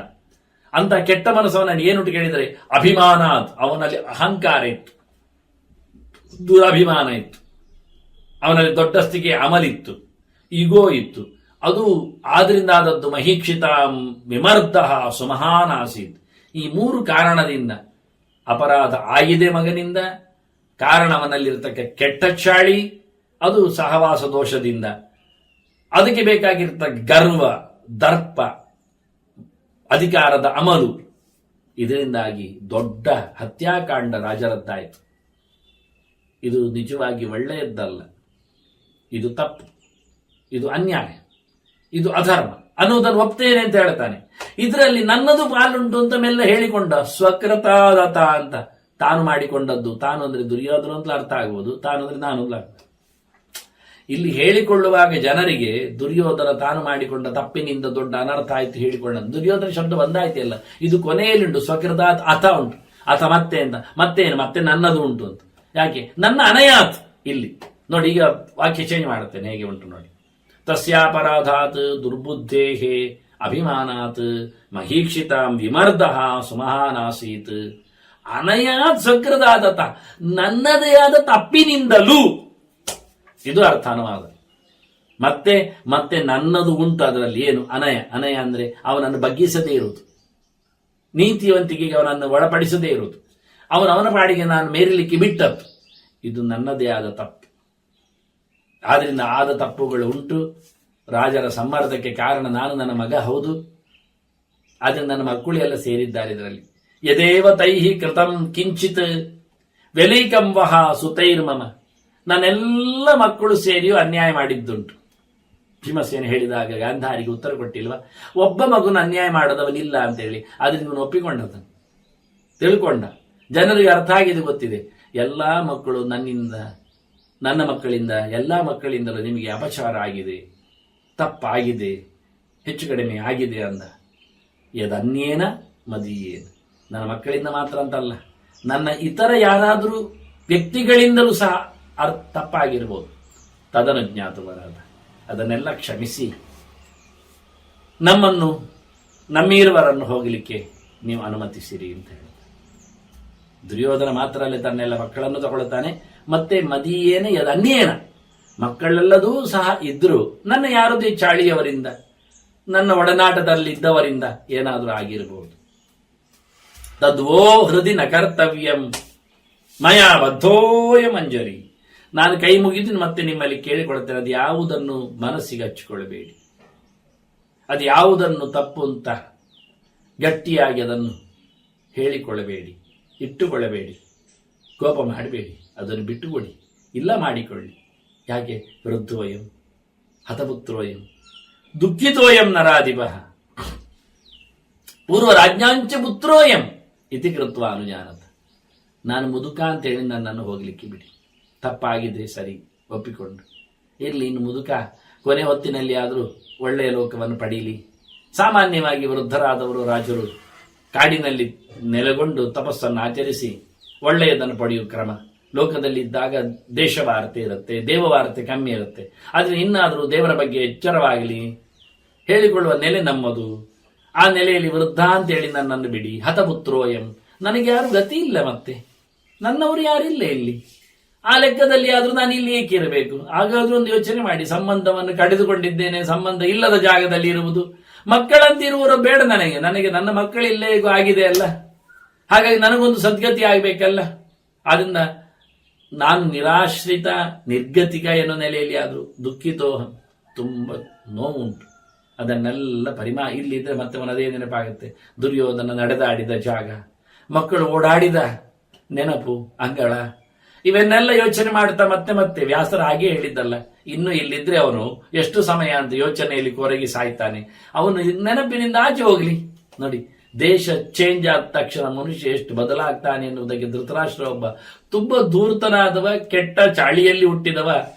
ಅಂತ ಕೆಟ್ಟ ಮನಸ್ಸವನಲ್ಲಿ ಏನುಂಟು ಕೇಳಿದರೆ, ಅಭಿಮಾನಾತ್, ಅವನಲ್ಲಿ ಅಹಂಕಾರ ಇತ್ತು, ದುರಭಿಮಾನ ಇತ್ತು, ಅವನಲ್ಲಿ ದೊಡ್ಡಸ್ತಿಗೆ ಅಮಲಿತ್ತು, ಈಗೋ ಇತ್ತು. ಅದು ಆದ್ರಿಂದ ಆದದ್ದು ಮಹೀಕ್ಷಿತ ವಿಮರ್ದ ಸುಮಹಾನಾಸೀತ್. ಈ 3 ಕಾರಣದಿಂದ ಅಪರಾಧ ಆಗಿದೆ ಮಗನಿಂದ. ಕಾರಣವನಲ್ಲಿರತಕ್ಕ ಕೆಟ್ಟ ಚಾಳಿ, ಅದು ಸಹವಾಸ ದೋಷದಿಂದ. ಅದಕ್ಕೆ ಬೇಕಾಗಿರ್ತಕ್ಕ ಗರ್ವ, ದರ್ಪ, ಅಧಿಕಾರದ ಅಮಲು, ಇದರಿಂದಾಗಿ ದೊಡ್ಡ ಹತ್ಯಾಕಾಂಡ ರಾಜರದ್ದಾಯಿತು. ಇದು ನಿಜವಾಗಿ ಒಳ್ಳೆಯದ್ದಲ್ಲ. ಇದು ತಪ್ಪು, ಇದು ಅನ್ಯಾಯ, ಇದು ಅಧರ್ಮ ಅನ್ನುವುದನ್ನು ಒಪ್ತೇನೆ ಅಂತ ಹೇಳ್ತಾನೆ. ಇದರಲ್ಲಿ ನನ್ನದು ಪಾಲುಂಟು ಅಂತ ಮೆಲ್ಲ ಹೇಳಿಕೊಂಡ. ಸ್ವಕೃತಾದತ ಅಂತ ತಾನು ಮಾಡಿಕೊಂಡದ್ದು. ತಾನು ಅಂದ್ರೆ ದುರ್ಯೋಧನ ಅಂತ ಅರ್ಥ ಆಗ್ಬೋದು, ತಾನು ಅಂದ್ರೆ ನಾನು ಅರ್ಥ. ಇಲ್ಲಿ ಹೇಳಿಕೊಳ್ಳುವಾಗ ಜನರಿಗೆ ದುರ್ಯೋಧನ ತಾನು ಮಾಡಿಕೊಂಡ ತಪ್ಪಿನಿಂದ ದೊಡ್ಡ ಅನರ್ಥ ಆಯ್ತು ಹೇಳಿಕೊಂಡ. ದುರ್ಯೋಧನ ಶಬ್ದ ಬಂದಾಯ್ತಲ್ಲ, ಇದು ಕೊನೆಯಲ್ಲಿಂಟು ಸ್ವಕೃತಾತ್ ಅಥ ಉಂಟು. ಅಥ ಮತ್ತೆ ಅಂತ ಮತ್ತೇನು, ಮತ್ತೆ ನನ್ನದು ಉಂಟು ಅಂತ. ಯಾಕೆ? ನನ್ನ ಅನಯಾತ್. ಇಲ್ಲಿ ನೋಡಿ, ಈಗ ವಾಕ್ಯ ಚೇಂಜ್ ಮಾಡುತ್ತೇನೆ, ಹೇಗೆ ಉಂಟು ನೋಡಿ. ತಸ್ಯಾಪರಾಧಾತ್ ದುರ್ಬುದ್ಧೇ ಅಭಿಮಾನಾತ್ ಮಹೀಕ್ಷಿತಾಂ ವಿಮರ್ದ ಸುಮಹಾನಾಸೀತ್ ಅನಯಾತ್ ಸಕೃದಾದತ, ನನ್ನದೇ ಆದ ತಪ್ಪಿನಿಂದಲೂ. ಇದು ಅರ್ಥ ಅನುವಾದ. ಮತ್ತೆ ಮತ್ತೆ ನನ್ನದು ಉಂಟು. ಅದರಲ್ಲಿ ಏನು? ಅನಯ. ಅನಯ ಅಂದ್ರೆ ಅವನನ್ನು ಬಗ್ಗಿಸದೇ ಇರುವುದು, ನೀತಿವಂತಿಕೆಗೆ ಅವನನ್ನು ಒಳಪಡಿಸದೇ ಇರುವುದು, ಅವನ ಪಾಡಿಗೆ ನಾನು ಮೇರಿಲಿಕ್ಕೆ ಬಿಟ್ಟದ್ದು. ಇದು ನನ್ನದೇ ಆದ ತಪ್ಪು. ಆದ್ರಿಂದ ಆದ ತಪ್ಪುಗಳು ಉಂಟು. ರಾಜರ ಸಮ್ಮರ್ದಕ್ಕೆ ಕಾರಣ ನಾನು, ನನ್ನ ಮಗ ಹೌದು. ಆದ್ರಿಂದ ನನ್ನ ಮಕ್ಕಳು ಎಲ್ಲ ಸೇರಿದ್ದಾರೆ ಇದರಲ್ಲಿ. ಯದೇವ ತೈಹಿ ಕೃತಂ ಕಿಂಚಿತ್ ವೆಲೈಕಂ ವಹ ಸುತೈರ್ಮಮ. ನನ್ನೆಲ್ಲ ಮಕ್ಕಳು ಸೇರಿಯೂ ಅನ್ಯಾಯ ಮಾಡಿದ್ದುಂಟು. ಭೀಮಸೇನ ಹೇಳಿದಾಗ ಗಾಂಧಾರಿಗೆ ಉತ್ತರ ಕೊಟ್ಟಿಲ್ವಾ? ಒಬ್ಬ ಮಗುನ ಅನ್ಯಾಯ ಮಾಡೋದವನಿಲ್ಲ ಅಂತೇಳಿ. ಅದರಿಂದ ಇವನು ಒಪ್ಪಿಕೊಂಡದನ್ನು ತಿಳ್ಕೊಂಡ. ಜನರಿಗೆ ಅರ್ಥ ಆಗಿದೆ, ಗೊತ್ತಿದೆ. ಎಲ್ಲ ಮಕ್ಕಳು ನನ್ನಿಂದ, ನನ್ನ ಮಕ್ಕಳಿಂದ, ಎಲ್ಲ ಮಕ್ಕಳಿಂದಲೂ ನಿಮಗೆ ಅಪಚಾರ ಆಗಿದೆ, ತಪ್ಪಾಗಿದೆ, ಹೆಚ್ಚು ಕಡಿಮೆ ಆಗಿದೆ ಅಂದ. ಯದನ್ಯೇನ ಮದೀಯೇನ. ನನ್ನ ಮಕ್ಕಳಿಂದ ಮಾತ್ರ ಅಂತಲ್ಲ, ನನ್ನ ಇತರ ಯಾರಾದರೂ ವ್ಯಕ್ತಿಗಳಿಂದಲೂ ಸಹ ತಪ್ಪಾಗಿರ್ಬೋದು. ತದನು ಜ್ಞಾತವರಾದ. ಅದನ್ನೆಲ್ಲ ಕ್ಷಮಿಸಿ ನಮ್ಮನ್ನು, ನಮ್ಮೀರುವರನ್ನು ಹೋಗಲಿಕ್ಕೆ ನೀವು ಅನುಮತಿಸಿರಿ ಅಂತ ಹೇಳಿ. ದುರ್ಯೋಧನ ಮಾತ್ರ ಅಲ್ಲೇ ತನ್ನೆಲ್ಲ ಮಕ್ಕಳನ್ನು ತಗೊಳ್ತಾನೆ. ಮತ್ತೆ ಮದೀಯೇನ ಯದನ್ಯೇನ, ಮಕ್ಕಳೆಲ್ಲದೂ ಸಹ ಇದ್ರು ನನ್ನ ಯಾರದೇ ಚಾಳಿಯವರಿಂದ, ನನ್ನ ಒಡನಾಟದಲ್ಲಿದ್ದವರಿಂದ ಏನಾದರೂ ಆಗಿರಬಹುದು. ತದ್ವೋ ಹೃದಯ ನ ಕರ್ತವ್ಯಂ ಮಯಾ ಬದ್ಧೋಯ ಮಂಜರಿ. ನಾನು ಕೈ ಮುಗಿದು ಮತ್ತೆ ನಿಮ್ಮಲ್ಲಿ ಕೇಳಿಕೊಳ್ತೇನೆ, ಅದು ಯಾವುದನ್ನು ಮನಸ್ಸಿಗೆ ಹಚ್ಚಿಕೊಳ್ಳಬೇಡಿ. ಅದು ಯಾವುದನ್ನು ತಪ್ಪು ಅಂತ ಗಟ್ಟಿಯಾಗಿ ಅದನ್ನು ಹೇಳಿಕೊಳ್ಳಬೇಡಿ, ಇಟ್ಟುಕೊಳ್ಳಬೇಡಿ, ಕೋಪ ಮಾಡಬೇಡಿ, ಅದನ್ನು ಬಿಟ್ಟುಕೊಡಿ, ಇಲ್ಲ ಮಾಡಿಕೊಳ್ಳಿ. ಯಾಕೆ? ವೃದ್ಧೋಯಂ ಹತಪುತ್ರೋಯಂ ದುಃಖಿತೋಯಂ ನರಾಧಿಪ ಪೂರ್ವ ರಾಜ್ಞಾಂಚ ಪುತ್ರೋಯಂ ಇತಿ ಕೃತ್ವ ಅನುಜಾನತ. ನಾನು ಮುದುಕ ಅಂತೇಳಿ ನನ್ನನ್ನು ಹೋಗ್ಲಿಕ್ಕೆ ಬಿಡಿ, ತಪ್ಪಾಗಿದೆ ಸರಿ ಒಪ್ಪಿಕೊಂಡು ಇರಲಿ. ಇನ್ನು ಮುದುಕ ಕೊನೆ ಹೊತ್ತಿನಲ್ಲಿ ಆದರೂ ಒಳ್ಳೆಯ ಲೋಕವನ್ನು ಪಡೀಲಿ. ಸಾಮಾನ್ಯವಾಗಿ ವೃದ್ಧರಾದವರು ರಾಜರು ಕಾಡಿನಲ್ಲಿ ನೆಲೆಗೊಂಡು ತಪಸ್ಸನ್ನು ಆಚರಿಸಿ ಒಳ್ಳೆಯದನ್ನು ಪಡೆಯುವ ಕ್ರಮ. ಲೋಕದಲ್ಲಿದ್ದಾಗ ದೇಶವಾರ್ತೆ ಇರುತ್ತೆ, ದೇವವಾರ್ತೆ ಕಮ್ಮಿ ಇರುತ್ತೆ. ಆದರೆ ಇನ್ನಾದರೂ ದೇವರ ಬಗ್ಗೆ ಎಚ್ಚರವಾಗಲಿ ಹೇಳಿಕೊಳ್ಳುವ ನೆಲೆ ನಮ್ಮದು. ಆ ನೆಲೆಯಲ್ಲಿ ವೃದ್ಧ ಅಂತೇಳಿ ನನ್ನನ್ನು ಬಿಡಿ. ಹತಪುತ್ರೋಯಂ, ನನಗೆ ಯಾರು ಗತಿ ಇಲ್ಲ, ಮತ್ತೆ ನನ್ನವರು ಯಾರಿಲ್ಲ ಇಲ್ಲಿ. ಆ ಲೆಕ್ಕದಲ್ಲಿ ಆದ್ರೂ ನಾನು ಇಲ್ಲಿ ಏಕೆ ಇರಬೇಕು? ಹಾಗಾದ್ರೂ ಒಂದು ಯೋಚನೆ ಮಾಡಿ. ಸಂಬಂಧವನ್ನು ಕಡಿದುಕೊಂಡಿದ್ದೇನೆ, ಸಂಬಂಧ ಇಲ್ಲದ ಜಾಗದಲ್ಲಿ ಇರುವುದು. ಮಕ್ಕಳಂತಿರುವರು ಬೇಡ ನನಗೆ. ನನ್ನ ಮಕ್ಕಳಿಲ್ಲೇ ಆಗಿದೆ ಅಲ್ಲ, ಹಾಗಾಗಿ ನನಗೊಂದು ಸದ್ಗತಿ ಆಗಬೇಕಲ್ಲ. ಆದ್ರಿಂದ ನಾನು ನಿರಾಶ್ರಿತ ನಿರ್ಗತಿಕ ಎನ್ನುವ ನೆಲೆಯಲ್ಲಿ ಆದರೂ ದುಃಖಿತೋಹಂ, ತುಂಬ ನೋವುಂಟು. ಅದನ್ನೆಲ್ಲ ಇಲ್ಲಿದ್ರೆ ಮತ್ತೆ ಅದೇ ನೆನಪಾಗುತ್ತೆ. ದುರ್ಯೋಧನ ನಡೆದಾಡಿದ ಜಾಗ, ಮಕ್ಕಳು ಓಡಾಡಿದ ನೆನಪು, ಅಂಗಳ, ಇವನ್ನೆಲ್ಲ ಯೋಚನೆ ಮಾಡ್ತಾ ಮತ್ತೆ ವ್ಯಾಸರ ಹಾಗೆ ಹೇಳಿದ್ದಲ್ಲ, ಇನ್ನು ಇಲ್ಲಿದ್ರೆ ಅವನು ಎಷ್ಟು ಸಮಯ ಅಂತ ಯೋಚನೆಯಲ್ಲಿ ಕೊರಗಿ ಸಾಯ್ತಾನೆ. ಅವನು ನೆನಪಿನಿಂದ ಆಚೆ ಹೋಗ್ಲಿ. ನೋಡಿ, ದೇಶ ಚೇಂಜ್ ಆದ ತಕ್ಷಣ ಮನುಷ್ಯ ಎಷ್ಟು ಬದಲಾಗ್ತಾನೆ ಎನ್ನುವುದಕ್ಕೆ ಧೃತರಾಷ್ಟ್ರ ಒಬ್ಬ ತುಂಬಾ ಧೂರ್ತನಾದವ, ಕೆಟ್ಟ ಚಾಳಿಯಲ್ಲಿ ಹುಟ್ಟಿದವ,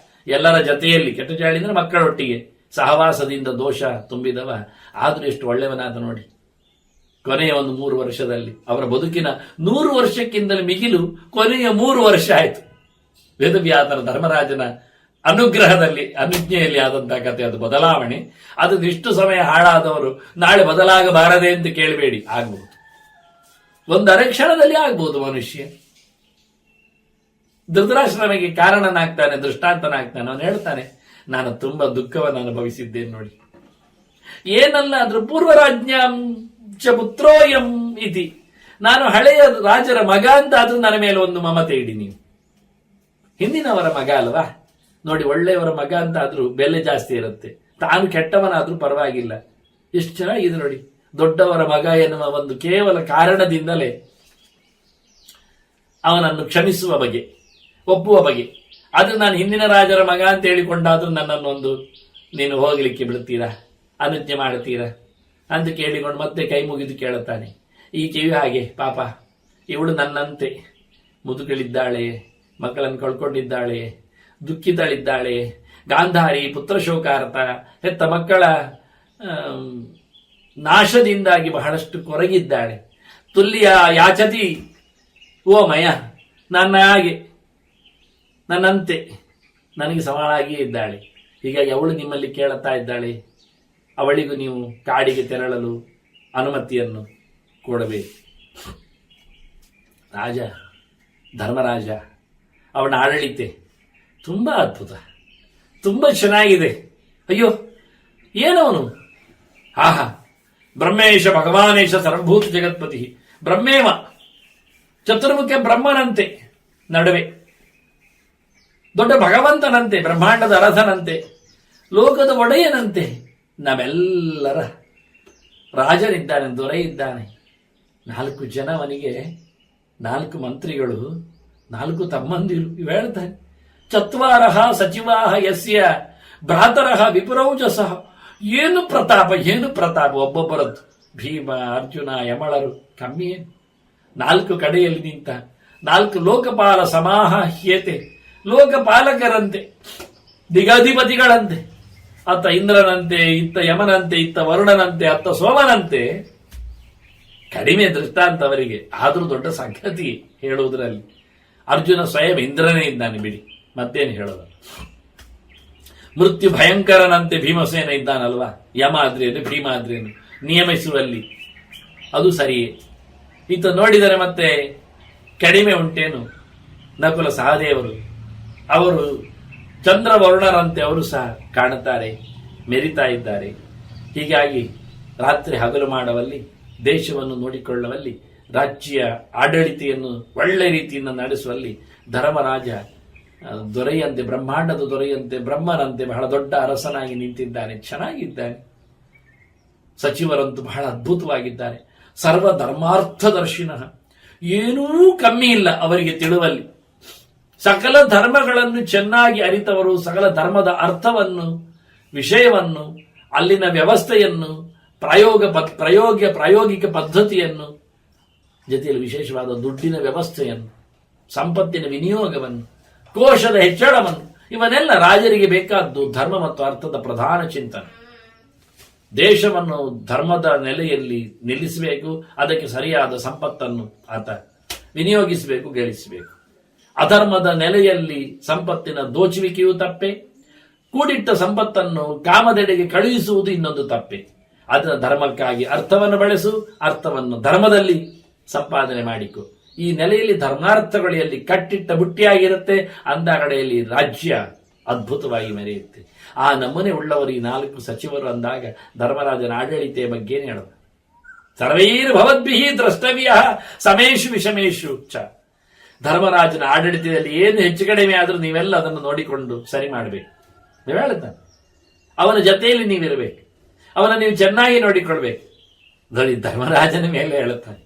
ಎಲ್ಲರ ಜೊತೆಯಲ್ಲಿ, ಕೆಟ್ಟ ಚಾಳಿ ಅಂದ್ರೆ ಮಕ್ಕಳೊಟ್ಟಿಗೆ ಸಹವಾಸದಿಂದ ದೋಷ ತುಂಬಿದವ, ಆದ್ರೂ ಎಷ್ಟು ಒಳ್ಳೆಯವನಾದ ನೋಡಿ. ಕೊನೆಯ ಒಂದು 3 ವರ್ಷದಲ್ಲಿ ಅವರ ಬದುಕಿನ 100 ವರ್ಷಕ್ಕಿಂತಲೂ ಮಿಗಿಲು ಕೊನೆಯ 3 ವರ್ಷ ಆಯಿತು. ವೇದವ್ಯಾಸರ ಧರ್ಮರಾಜನ ಅನುಗ್ರಹದಲ್ಲಿ ಅನುಜ್ಞೆಯಲ್ಲಿ ಆದಂತಹ ಕಥೆ ಅದು ಬದಲಾವಣೆ. ಅದು ಇಷ್ಟು ಸಮಯ ಹಾಳಾದವರು ನಾಳೆ ಬದಲಾಗಬಾರದೆ ಅಂತ ಕೇಳಬೇಡಿ, ಆಗ್ಬಹುದು. ಒಂದು ಅರೆಕ್ಷಣದಲ್ಲಿ ಆಗ್ಬಹುದು ಮನುಷ್ಯ. ಧೃತರಾಷ್ಟ್ರನಿಗೆ ಕಾರಣನಾಗ್ತಾನೆ, ದೃಷ್ಟಾಂತನಾಗ್ತಾನೆ. ಅವನು ಹೇಳ್ತಾನೆ, ನಾನು ತುಂಬಾ ದುಃಖವನ್ನು ಅನುಭವಿಸಿದ್ದೇನೆ ನೋಡಿ. ಏನಲ್ಲ ಅದ್ರ ಪೂರ್ವರಾಜ್ಞಾಂ ಚ ಪುತ್ರೋಯಂ ಇತಿ, ನಾನು ಹಳೆಯ ರಾಜರ ಮಗ ಅಂತ ಆದ್ರೂ ನನ್ನ ಮೇಲೆ ಒಂದು ಮಮತೆ ಇಡಿ ನೀವು. ಹಿಂದಿನವರ ಮಗ ಅಲ್ವಾ ನೋಡಿ, ಒಳ್ಳೆಯವರ ಮಗ ಅಂತ ಆದ್ರೂ ಬೆಲೆ ಜಾಸ್ತಿ ಇರುತ್ತೆ. ತಾನು ಕೆಟ್ಟವನಾದ್ರೂ ಪರವಾಗಿಲ್ಲ. ಎಷ್ಟು ಚೆನ್ನಾಗಿದೆ ನೋಡಿ. ದೊಡ್ಡವರ ಮಗ ಎನ್ನುವ ಒಂದು ಕೇವಲ ಕಾರಣದಿಂದಲೇ ಅವನನ್ನು ಕ್ಷಮಿಸುವ ಬಗೆ, ಒಪ್ಪುವ ಬಗೆ. ಅದು ನಾನು ಹಿಂದಿನ ರಾಜರ ಮಗ ಅಂತ ಹೇಳಿಕೊಂಡಾದ್ರೂ ನನ್ನನ್ನು ನೀನು ಹೋಗ್ಲಿಕ್ಕೆ ಬಿಡ್ತೀರಾ, ಅನುಜ್ಞೆ ಮಾಡ್ತೀರಾ ಅಂತ ಕೇಳಿಕೊಂಡು ಮತ್ತೆ ಕೈ ಮುಗಿದು ಕೇಳುತ್ತಾನೆ. ಈ ಕಿವಿ ಹಾಗೆ ಪಾಪ, ಇವಳು ನನ್ನಂತೆ ಮುದುಕಳಿದ್ದಾಳೆ, ಮಕ್ಕಳನ್ನು ಕಳ್ಕೊಂಡಿದ್ದಾಳೆ, ದುಃಖಿತಳಿದ್ದಾಳೆ, ಗಾಂಧಾರಿ ಪುತ್ರ ಶೋಕಾರ್ಥ, ಹೆತ್ತ ಮಕ್ಕಳ ನಾಶದಿಂದಾಗಿ ಬಹಳಷ್ಟು ಕೊರಗಿದ್ದಾಳೆ. ತುಲ್ಯ ಯಾಚತಿ ಓ ಮಯ, ನನ್ನಂತೆ ನನಗೆ ಸಮಳಾಗಿಯೇ ಇದ್ದಾಳೆ. ಹೀಗಾಗಿ ಅವಳು ನಿಮ್ಮಲ್ಲಿ ಕೇಳುತ್ತಾ ಇದ್ದಾಳೆ, ಅವಳಿಗೂ ನೀವು ಕಾಡಿಗೆ ತೆರಳಲು ಅನುಮತಿಯನ್ನು ಕೊಡಬೇಕು. ರಾಜ ಧರ್ಮರಾಜ, ಅವನ ಆಡಳಿತೆ ತುಂಬಾ ಅದ್ಭುತ, ತುಂಬಾ ಚೆನ್ನಾಗಿದೆ. ಅಯ್ಯೋ ಏನವನು, ಆಹಾ, ಬ್ರಹ್ಮೇಶ ಭಗವಾನೇಶ ಸರ್ವಭೂತ ಜಗತ್ಪತಿ, ಬ್ರಹ್ಮೇವ ಚತುರ್ಮುಖ ಬ್ರಹ್ಮನಂತೆ ನಡುವೆ, ದೊಡ್ಡ ಭಗವಂತನಂತೆ, ಬ್ರಹ್ಮಾಂಡದ ಅರಸನಂತೆ, ಲೋಕದ ಒಡೆಯನಂತೆ, ನಮ್ಮೆಲ್ಲರ ರಾಜನಿದ್ದಾನೆ, ದೊರೆ ಇದ್ದಾನೆ. 4 ಜನ ಅವನಿಗೆ, 4 ಮಂತ್ರಿಗಳು, 4 ತಮ್ಮಂದಿರು. ಇವು ಹೇಳ್ತಾನೆ, ಚತ್ವಾರಃ ಸಚಿವಾಹ ಯಸ್ಯ ಭ್ರಾತರಃ ವಿಪುರೌಜಸಃ. ಏನು ಪ್ರತಾಪ, ಏನು ಪ್ರತಾಪ ಒಬ್ಬೊಬ್ಬರದ್ದು. ಭೀಮ, ಅರ್ಜುನ, ಯಮಳರು ಕಮ್ಮಿ ಏನು. 4 ಕಡೆಯಲ್ಲಿ ನಿಂತ 4 ಲೋಕಪಾಲ ಸಮಾಹ ಹ್ಯತೆ, ಲೋಕಪಾಲಕರಂತೆ, ದಿಗಾಧಿಪತಿಗಳಂತೆ. ಅತ್ತ ಇಂದ್ರನಂತೆ, ಇತ್ತ ಯಮನಂತೆ, ಇತ್ತ ವರುಣನಂತೆ, ಅತ್ತ ಸೋಮನಂತೆ. ಕಡಿಮೆ ದೃಷ್ಟಾಂತ ಅವರಿಗೆ, ಆದರೂ ದೊಡ್ಡ ಸಂಗತಿ ಹೇಳುವುದರಲ್ಲಿ. ಅರ್ಜುನ ಸ್ವಯಂ ಇಂದ್ರನೇ ಇದ್ದಾನೆ ಬಿಡಿ, ಮತ್ತೇನು ಹೇಳೋದು. ಮೃತ್ಯು ಭಯಂಕರನಂತೆ ಭೀಮಸೇನ ಇದ್ದಾನಲ್ವಾ, ಯಮ ಆದ್ರೇನು ಭೀಮ ಆದ್ರೇನು ನಿಯಮಿಸುವಲ್ಲಿ ಅದು ಸರಿಯೇ. ಇತ್ತ ನೋಡಿದರೆ ಮತ್ತೆ ಕಡಿಮೆ ಉಂಟೇನು, ನಕುಲ ಸಹದೇವರು, ಅವರು ಚಂದ್ರವರುಣರಂತೆ ಅವರು ಸಹ ಕಾಣುತ್ತಾರೆ, ಮೆರಿತಾ ಇದ್ದಾರೆ. ಹೀಗಾಗಿ ರಾತ್ರಿ ಹಗಲು ಮಾಡುವಲ್ಲಿ, ದೇಶವನ್ನು ನೋಡಿಕೊಳ್ಳುವಲ್ಲಿ, ರಾಜ್ಯ ಆಡಳಿತೆಯನ್ನು ಒಳ್ಳೆ ರೀತಿಯಿಂದ ನಡೆಸುವಲ್ಲಿ ಧರ್ಮರಾಜ ದೊರೆಯಂತೆ, ಬ್ರಹ್ಮಾಂಡದ ದೊರೆಯಂತೆ, ಬ್ರಹ್ಮನಂತೆ ಬಹಳ ದೊಡ್ಡ ಅರಸನಾಗಿ ನಿಂತಿದ್ದಾನೆ, ಚೆನ್ನಾಗಿದ್ದಾನೆ. ಸಚಿವರಂತೂ ಬಹಳ ಅದ್ಭುತವಾಗಿದ್ದಾರೆ. ಸರ್ವ ಧರ್ಮಾರ್ಥದರ್ಶಿನಃ, ಏನೂ ಕಮ್ಮಿ ಇಲ್ಲ ಅವರಿಗೆ ತಿಳುವಲ್ಲಿ. ಸಕಲ ಧರ್ಮಗಳನ್ನು ಚೆನ್ನಾಗಿ ಅರಿತವರು, ಸಕಲ ಧರ್ಮದ ಅರ್ಥವನ್ನು, ವಿಷಯವನ್ನು, ಅಲ್ಲಿನ ವ್ಯವಸ್ಥೆಯನ್ನು, ಪ್ರಾಯೋಗಿಕ ಪದ್ಧತಿಯನ್ನು, ಜೊತೆಯಲ್ಲಿ ವಿಶೇಷವಾದ ದುಡ್ಡಿನ ವ್ಯವಸ್ಥೆಯನ್ನು ಸಂಪತ್ತಿನ ವಿನಿಯೋಗವನ್ನು, ಕೋಶದ ಹೆಚ್ಚಳವನ್ನು, ಇವನ್ನೆಲ್ಲ ರಾಜರಿಗೆ ಬೇಕಾದ್ದು ಧರ್ಮ ಮತ್ತು ಅರ್ಥದ ಪ್ರಧಾನ ಚಿಂತನೆ. ದೇಶವನ್ನು ಧರ್ಮದ ನೆಲೆಯಲ್ಲಿ ನಿಲ್ಲಿಸಬೇಕು, ಅದಕ್ಕೆ ಸರಿಯಾದ ಸಂಪತ್ತನ್ನು ಆತ ವಿನಿಯೋಗಿಸಬೇಕು, ಗಳಿಸಬೇಕು. ಅಧರ್ಮದ ನೆಲೆಯಲ್ಲಿ ಸಂಪತ್ತಿನ ದೋಚುವಿಕೆಯೂ ತಪ್ಪೆ, ಕೂಡಿಟ್ಟ ಸಂಪತ್ತನ್ನು ಕಾಮದೆಡೆಗೆ ಕಳುಹಿಸುವುದು ಇನ್ನೊಂದು ತಪ್ಪೆ. ಅದರ ಧರ್ಮಕ್ಕಾಗಿ ಅರ್ಥವನ್ನು ಬಳಸು, ಅರ್ಥವನ್ನು ಧರ್ಮದಲ್ಲಿ ಸಂಪಾದನೆ ಮಾಡಿಕೊ. ಈ ನೆಲೆಯಲ್ಲಿ ಧರ್ಮಾರ್ಥಗಳು ಎಲ್ಲಿ ಕಟ್ಟಿಟ್ಟ ಬುಟ್ಟಿಯಾಗಿರುತ್ತೆ, ಅಂದ ಕಡೆಯಲ್ಲಿ ರಾಜ್ಯ ಅದ್ಭುತವಾಗಿ ಮೆರೆಯುತ್ತೆ. ಆ ನಮೂನೆ ಉಳ್ಳವರು ಈ 4 ಸಚಿವರು ಅಂದಾಗ ಧರ್ಮರಾಜನ ಆಡಳಿತೆಯ ಬಗ್ಗೆ ಹೇಳೋದು. ಸರ್ವೈರ್ ಭವದ್ಭಿಹಿ ದ್ರಷ್ಟವ್ಯ ಸಮೇಶು ವಿಷಮೇಶು ಚ. ಧರ್ಮರಾಜನ ಆಡಳಿತದಲ್ಲಿ ಏನು ಹೆಚ್ಚು ಕಡಿಮೆ ಆದರೂ ನೀವೆಲ್ಲ ಅದನ್ನು ನೋಡಿಕೊಂಡು ಸರಿ ಮಾಡಬೇಕು. ನೀವು ಹೇಳ್ತಾನೆ ಅವನ ಜೊತೆಯಲ್ಲಿ ನೀವಿರಬೇಕು, ಅವನ ನೀವು ಚೆನ್ನಾಗಿ ನೋಡಿಕೊಳ್ಬೇಕು. ನೋಡಿ, ಧರ್ಮರಾಜನ ಮೇಲೆ ಹೇಳುತ್ತಾನೆ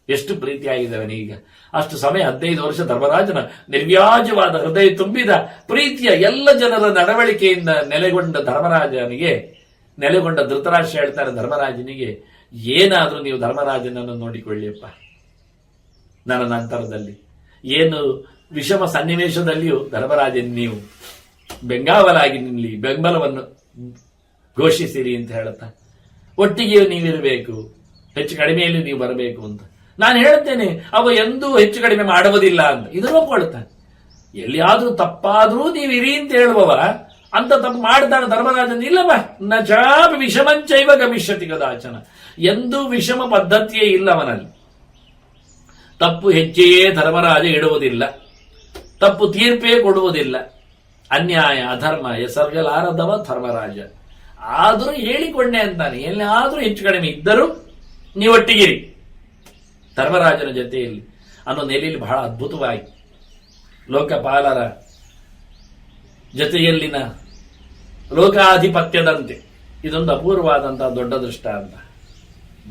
ಎಷ್ಟು ಪ್ರೀತಿಯಾಗಿದ್ದವನೀಗ. ಅಷ್ಟು ಸಮಯ 15 ವರ್ಷ ಧರ್ಮರಾಜನ ನಿರ್ವ್ಯಾಜವಾದ ಹೃದಯ ತುಂಬಿದ ಪ್ರೀತಿಯ ಎಲ್ಲ ಜನರ ನಡವಳಿಕೆಯಿಂದ ನೆಲೆಗೊಂಡ ಧೃತರಾಷ್ಟ್ರ ಹೇಳ್ತಾರೆ ಧರ್ಮರಾಜನಿಗೆ, ಏನಾದ್ರೂ ನೀವು ಧರ್ಮರಾಜನನ್ನು ನೋಡಿಕೊಳ್ಳಿಯಪ್ಪ. ನನ್ನ ನಂತರದಲ್ಲಿ ಏನು ವಿಷಮ ಸನ್ನಿವೇಶದಲ್ಲಿಯೂ ಧರ್ಮರಾಜನ್ ನೀವು ಬೆಂಗಾವಲಾಗಿ ನಿಲ್ಲಿ, ಬೆಂಬಲವನ್ನು ಘೋಷಿಸಿರಿ ಅಂತ ಹೇಳುತ್ತಾ, ಒಟ್ಟಿಗೆ ನೀವಿರಬೇಕು, ಹೆಚ್ಚು ಕಡಿಮೆಯಲ್ಲಿ ನೀವು ಬರಬೇಕು ಅಂತ ನಾನು ಹೇಳ್ತೇನೆ. ಅವ ಎಂದೂ ಹೆಚ್ಚು ಕಡಿಮೆ ಮಾಡುವುದಿಲ್ಲ ಅಂತ ಇದನ್ನು ಒಪ್ಕೊಳ್ತಾನೆ. ಎಲ್ಲಿಯಾದ್ರೂ ತಪ್ಪಾದ್ರೂ ನೀವಿರಿ ಅಂತ ಹೇಳುವವ ಅಂತ ತಪ್ಪು ಮಾಡ್ತಾನೆ ಧರ್ಮರಾಜನ್. ಇಲ್ಲವ ನ ಚಾಪಿ ವಿಷಮಂಚೈವ ಗಮಿಷ್ಯತಿ ಕದಾಚನ. ಎಂದೂ ವಿಷಮ ಪದ್ಧತಿಯೇ ಇಲ್ಲ ಅವನಲ್ಲಿ. ತಪ್ಪು ಹೆಜ್ಜೆಯೇ ಧರ್ಮರಾಜ ಇಡುವುದಿಲ್ಲ, ತಪ್ಪು ತೀರ್ಪೇ ಕೊಡುವುದಿಲ್ಲ. ಅನ್ಯಾಯ ಅಧರ್ಮ ಎಸರ್ಗಲಾರದವ ಧರ್ಮರಾಜ. ಆದರೂ ಹೇಳಿಕೊಂಡೆ ಅಂತಾನೆ, ಎಲ್ಲಿಯಾದ್ರೂ ಹೆಚ್ಚು ಕಡಿಮೆ ಇದ್ದರೂ ನೀವೊಟ್ಟಿಗಿರಿ ಧರ್ಮರಾಜನ ಜೊತೆಯಲ್ಲಿ ಅನ್ನೋ ನೆಲೆಯಲ್ಲಿ ಬಹಳ ಅದ್ಭುತವಾಗಿ ಲೋಕಪಾಲರ ಜೊತೆಯಲ್ಲಿನ ಲೋಕಾಧಿಪತ್ಯದಂತೆ ಇದೊಂದು ಅಪೂರ್ವವಾದಂತಹ ದೊಡ್ಡ ದೃಷ್ಟಾಂತ.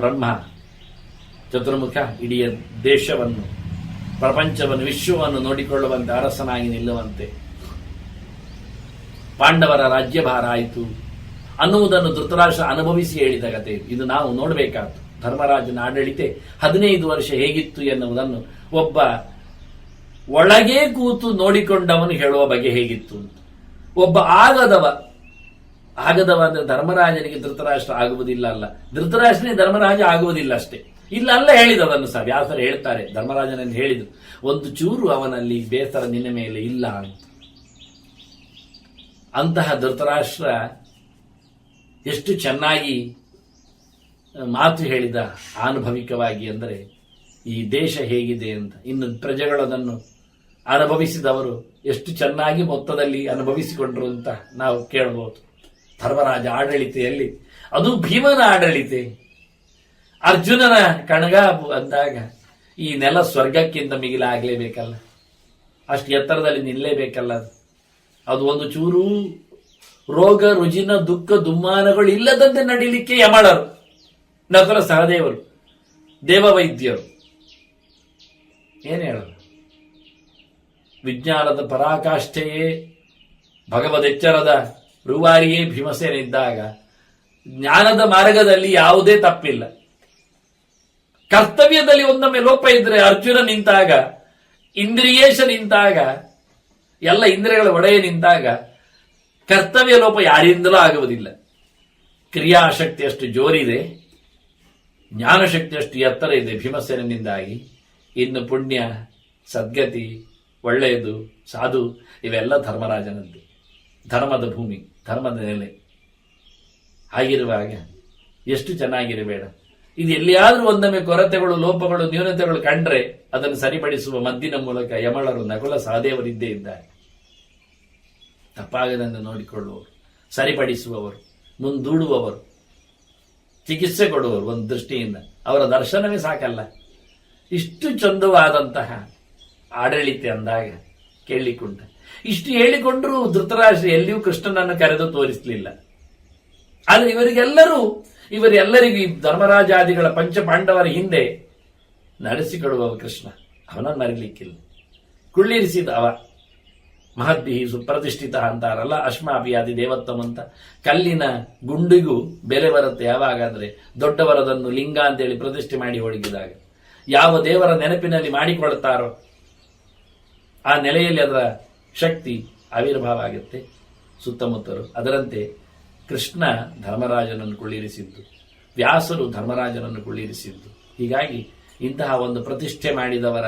ಬ್ರಹ್ಮ ಚತುರ್ಮುಖ ಇಡೀ ದೇಶವನ್ನು, ಪ್ರಪಂಚವನ್ನು, ವಿಶ್ವವನ್ನು ನೋಡಿಕೊಳ್ಳುವಂತೆ ಅರಸನಾಗಿ ನಿಲ್ಲುವಂತೆ ಪಾಂಡವರ ರಾಜ್ಯಭಾರ ಆಯಿತು ಅನ್ನುವುದನ್ನು ಧೃತರಾಷ್ಟ್ರ ಅನುಭವಿಸಿ ಹೇಳಿದ ಕಥೆ ಇದು. ನಾವು ನೋಡಬೇಕಾದ್ದು ಧರ್ಮರಾಜನ ಆಡಳಿತ 15 ವರ್ಷ ಹೇಗಿತ್ತು ಎನ್ನುವುದನ್ನು ಒಬ್ಬ ಒಳಗೆ ಕೂತು ನೋಡಿಕೊಂಡವನು ಹೇಳುವ ಬಗೆ ಹೇಗಿತ್ತು ಅಂತ. ಒಬ್ಬ ಆಗದವ ಅಂದ್ರೆ ಧರ್ಮರಾಜನಿಗೆ ಧೃತರಾಷ್ಟ್ರ ಆಗುವುದಿಲ್ಲ ಅಲ್ಲ, ಧೃತರಾಷ್ಟ್ರನೇ ಧರ್ಮರಾಜ ಆಗುವುದಿಲ್ಲ ಅಷ್ಟೇ. ಇಲ್ಲ ಅಲ್ಲ ಹೇಳಿದವನು ಸಹ ವ್ಯಾಸರು ಹೇಳ್ತಾರೆ, ಧರ್ಮರಾಜನಲ್ಲಿ ಹೇಳಿದ್ರು, ಒಂದು ಚೂರು ಅವನಲ್ಲಿ ಬೇಸರ ನಿನ್ನ ಮೇಲೆ ಇಲ್ಲ ಅಂತ. ಅಂತಹ ಧೃತರಾಷ್ಟ್ರ ಎಷ್ಟು ಚೆನ್ನಾಗಿ ಮಾತು ಹೇಳಿದ ಅನುಭವಿಕವಾಗಿ ಅಂದರೆ ಈ ದೇಶ ಹೇಗಿದೆ ಅಂತ. ಇನ್ನು ಪ್ರಜೆಗಳದನ್ನು ಅನುಭವಿಸಿದವರು ಎಷ್ಟು ಚೆನ್ನಾಗಿ ಮೊತ್ತದಲ್ಲಿ ಅನುಭವಿಸಿಕೊಂಡ್ರು ಅಂತ ನಾವು ಕೇಳಬಹುದು. ಧರ್ಮರಾಜ ಆಡಳಿತೆಯಲ್ಲಿ ಅದು ಭೀಮನ ಆಡಳಿತ, ಅರ್ಜುನನ ಕಣಗಾಬು ಅಂದಾಗ ಈ ನೆಲ ಸ್ವರ್ಗಕ್ಕಿಂತ ಮಿಗಿಲಾಗಲೇಬೇಕಲ್ಲ, ಅಷ್ಟು ಎತ್ತರದಲ್ಲಿ ನಿಲ್ಲಲೇಬೇಕಲ್ಲ. ಅದು ಒಂದು ಚೂರು ರೋಗ ರುಜಿನ ದುಃಖ ದುಮ್ಮಾನಗಳು ಇಲ್ಲದಂತೆ ನಡಿಲಿಕ್ಕೆ ಯಮಳರು, ನಕಲ ಸಹದೇವರು, ದೇವವೈದ್ಯರು. ಏನ್ ಹೇಳೋದು, ವಿಜ್ಞಾನದ ಪರಾಕಾಷ್ಠೆಯೇ ಭಗವದೆಚ್ಚರದ ರೂವಾರಿಯೇ ಭೀಮಸೇನ ಇದ್ದಾಗ ಜ್ಞಾನದ ಮಾರ್ಗದಲ್ಲಿ ಯಾವುದೇ ತಪ್ಪಿಲ್ಲ. ಕರ್ತವ್ಯದಲ್ಲಿ ಒಂದೊಮ್ಮೆ ಲೋಪ ಇದ್ರೆ ಅರ್ಜುನ ನಿಂತಾಗ, ಇಂದ್ರಿಯೇಶ ನಿಂತಾಗ, ಎಲ್ಲ ಇಂದ್ರಿಯಗಳ ಒಡೆಯ ನಿಂತಾಗ ಕರ್ತವ್ಯ ಲೋಪ ಯಾರಿಂದಲೂ ಆಗುವುದಿಲ್ಲ. ಕ್ರಿಯಾಶಕ್ತಿ ಅಷ್ಟು ಜೋರಿದೆ, ಜ್ಞಾನಶಕ್ತಿ ಅಷ್ಟು ಎತ್ತರ ಇದೆ ಭೀಮಸೇನಿಂದಾಗಿ. ಇನ್ನು ಪುಣ್ಯ, ಸದ್ಗತಿ, ಒಳ್ಳೆಯದು, ಸಾಧು ಇವೆಲ್ಲ ಧರ್ಮರಾಜನದ್ದು. ಧರ್ಮದ ಭೂಮಿ, ಧರ್ಮದ ನೆಲೆ. ಹಾಗಿರುವಾಗ ಎಷ್ಟು ಚೆನ್ನಾಗಿರಬೇಡ. ಇದು ಎಲ್ಲಿಯಾದ್ರೂ ಒಂದೊಮ್ಮೆ ಕೊರತೆಗಳು, ಲೋಪಗಳು, ನ್ಯೂನತೆಗಳು ಕಂಡ್ರೆ ಅದನ್ನು ಸರಿಪಡಿಸುವ ಮದ್ದಿನ ಮೂಲಕ ಯಮಳರು, ನಕುಲ ಸಹದೇವರಿದ್ದೇ ಇದ್ದಾರೆ. ತಪ್ಪಾಗದಂತೆ ನೋಡಿಕೊಳ್ಳುವವರು, ಸರಿಪಡಿಸುವವರು, ಮುಂದೂಡುವವರು, ಚಿಕಿತ್ಸೆ ಕೊಡುವವರು. ಒಂದು ದೃಷ್ಟಿಯಿಂದ ಅವರ ದರ್ಶನವೇ ಸಾಕಲ್ಲ. ಇಷ್ಟು ಚಂದವಾದಂತಹ ಆಡಳಿತ ಅಂದಾಗ ಕೇಳಿಕೊಂಡ. ಇಷ್ಟು ಹೇಳಿಕೊಂಡ್ರೂ ಧೃತರಾಷ್ಟ್ರ ಎಲ್ಲಿಯೂ ಕೃಷ್ಣನನ್ನು ಕರೆದು ತೋರಿಸಲಿಲ್ಲ. ಆದರೆ ಇವರೆಲ್ಲರಿಗೂ ಧರ್ಮರಾಜಾದಿಗಳ ಪಂಚಪಾಂಡವರ ಹಿಂದೆ ನಡೆಸಿಕೊಡುವವ ಕೃಷ್ಣ, ಅವನನ್ನು ಮರಿಲಿಕ್ಕಿಲ್ಲ. ಕುಳ್ಳಿರಿಸಿದ ಅವ ಮಹದ್ಭಿ ಸುಪ್ರತಿಷ್ಠಿತ ಅಂತಾರಲ್ಲ, ಅಶ್ಮಾಭಿಯಾದಿ ದೇವತ್ವಂ ಅಂತ. ಕಲ್ಲಿನ ಗುಂಡಿಗೂ ಬೆಲೆ ಬರುತ್ತೆ ಯಾವಾಗಾದ್ರೆ ದೊಡ್ಡವರದನ್ನು ಲಿಂಗ ಅಂತೇಳಿ ಪ್ರತಿಷ್ಠೆ ಮಾಡಿ ಹೊಡಗಿದಾಗ. ಯಾವ ದೇವರ ನೆನಪಿನಲ್ಲಿ ಮಾಡಿಕೊಳ್ತಾರೋ ಆ ನೆಲೆಯಲ್ಲಿ ಅದರ ಶಕ್ತಿ ಆವಿರ್ಭಾವ ಆಗುತ್ತೆ ಸುತ್ತಮುತ್ತಲು. ಅದರಂತೆ ಕೃಷ್ಣ ಧರ್ಮರಾಜನನ್ನು ಕುಳ್ಳಿರಿಸಿದ್ದು, ವ್ಯಾಸರು ಧರ್ಮರಾಜನನ್ನು ಕುಳ್ಳಿರಿಸಿದ್ದು. ಹೀಗಾಗಿ ಇಂತಹ ಒಂದು ಪ್ರತಿಷ್ಠೆ ಮಾಡಿದವರ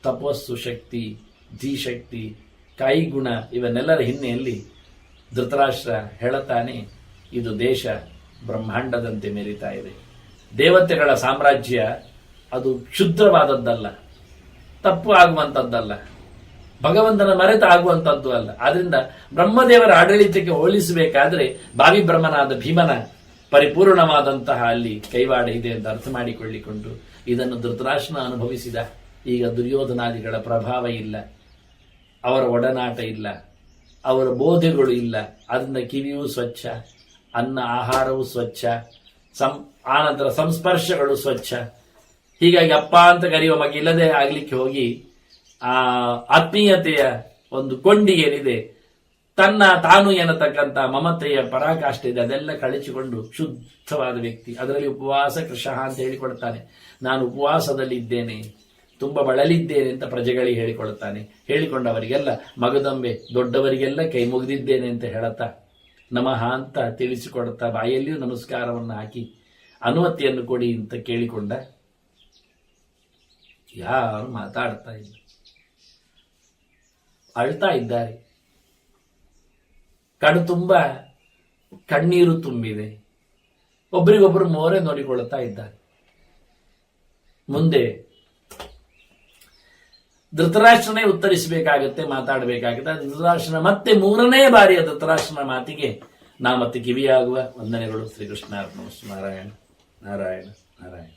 ತಪಸ್ಸು ಶಕ್ತಿ, ಧೀಶಕ್ತಿ, ಕಾಯಿಗುಣ ಇವನ್ನೆಲ್ಲರ ಹಿನ್ನೆಲೆಯಲ್ಲಿ ಧೃತರಾಷ್ಟ್ರ ಹೇಳುತ್ತಾನೆ, ಇದು ದೇಶ ಬ್ರಹ್ಮಾಂಡದಂತೆ ಮೆರಿತಾ ಇದೆ. ದೇವತೆಗಳ ಸಾಮ್ರಾಜ್ಯ ಅದು ಕ್ಷುದ್ರವಾದದ್ದಲ್ಲ, ತಪ್ಪು ಆಗುವಂಥದ್ದಲ್ಲ, ಭಗವಂತನ ಮರೆತ ಆಗುವಂಥದ್ದು ಅಲ್ಲ. ಆದ್ರಿಂದ ಬ್ರಹ್ಮದೇವರ ಆಡಳಿತಕ್ಕೆ ಹೋಲಿಸಬೇಕಾದ್ರೆ ಭಾವಿ ಬ್ರಹ್ಮನಾದ ಭೀಮನ ಪರಿಪೂರ್ಣವಾದಂತಹ ಅಲ್ಲಿ ಕೈವಾಡ ಇದೆ ಅಂತ ಅರ್ಥ ಮಾಡಿಕೊಳ್ಳಿಕೊಂಡು ಇದನ್ನು ಧೃತರಾಷ್ಟ್ರನ ಅನುಭವಿಸಿದ. ಈಗ ದುರ್ಯೋಧನಾದಿಗಳ ಪ್ರಭಾವ ಇಲ್ಲ, ಅವರ ಒಡನಾಟ ಇಲ್ಲ, ಅವರ ಬೋಧೆಗಳು ಇಲ್ಲ. ಅದರಿಂದ ಕಿವಿಯೂ ಸ್ವಚ್ಛ, ಅನ್ನ ಆಹಾರವೂ ಸ್ವಚ್ಛ, ಆನಂತರ ಸಂಸ್ಪರ್ಶಗಳು ಸ್ವಚ್ಛ. ಹೀಗಾಗಿ ಅಪ್ಪ ಅಂತ ಕರೆಯುವ ಮಗ ಇಲ್ಲದೆ ಆಗ್ಲಿಕ್ಕೆ ಹೋಗಿ ಆ ಆತ್ಮೀಯತೆಯ ಒಂದು ಕೊಂಡಿ ಏನಿದೆ, ತಾನು ಎನ್ನತಕ್ಕಂಥ ಮಮತೆಯ ಪರಾಕಾಷ್ಠೆ ಇದೆ, ಅದೆಲ್ಲ ಕಳಚಿಕೊಂಡು ಶುದ್ಧವಾದ ವ್ಯಕ್ತಿ. ಅದರಲ್ಲಿ ಉಪವಾಸ ಕೃಷ ಅಂತ ಹೇಳಿಕೊಡ್ತಾನೆ. ನಾನು ಉಪವಾಸದಲ್ಲಿ ಇದ್ದೇನೆ, ತುಂಬಾ ಬಳಲಿದ್ದೇನೆ ಅಂತ ಪ್ರಜೆಗಳಿಗೆ ಹೇಳಿಕೊಳ್ತಾನೆ. ಹೇಳಿಕೊಂಡವರಿಗೆಲ್ಲ ಮಗದೊಂಬೆ ದೊಡ್ಡವರಿಗೆಲ್ಲ ಕೈ ಮುಗಿದಿದ್ದೇನೆ ಅಂತ ಹೇಳುತ್ತಾ ನಮಃ ಅಂತ ತಿಳಿಸಿಕೊಡುತ್ತಾ ಬಾಯಲ್ಲಿಯೂ ನಮಸ್ಕಾರವನ್ನು ಹಾಕಿ ಅನುಮತಿಯನ್ನು ಕೊಡಿ ಅಂತ ಕೇಳಿಕೊಂಡ. ಯಾರು ಮಾತಾಡ್ತಾ ಇಲ್ಲ, ಅಳ್ತಾ ಇದ್ದಾರೆ. ಕಣ್ಣು ತುಂಬ ಕಣ್ಣೀರು ತುಂಬಿದೆ. ಒಬ್ಬರಿಗೊಬ್ಬರು ಮೋರೆ ನೋಡಿಕೊಳ್ಳುತ್ತಾ ಇದ್ದಾರೆ. ಮುಂದೆ ಧೃತರಾಷ್ಟ್ರನೇ ಉತ್ತರಿಸಬೇಕಾಗತ್ತೆ, ಮಾತಾಡಬೇಕಾಗುತ್ತೆ. ಧೃತರಾಷ್ಟ್ರನ ಮತ್ತೆ 3ನೇ ಬಾರಿಯ ಧೃತರಾಷ್ಟ್ರನ ಮಾತಿಗೆ ನಾ ಮತ್ತೆ ಕಿವಿಯಾಗುವ ವಂದನೆಗಳು. ಶ್ರೀಕೃಷ್ಣ ಅರ್ಪಣಮಸ್ತು. ನಾರಾಯಣ ನಾರಾಯಣ ನಾರಾಯಣ.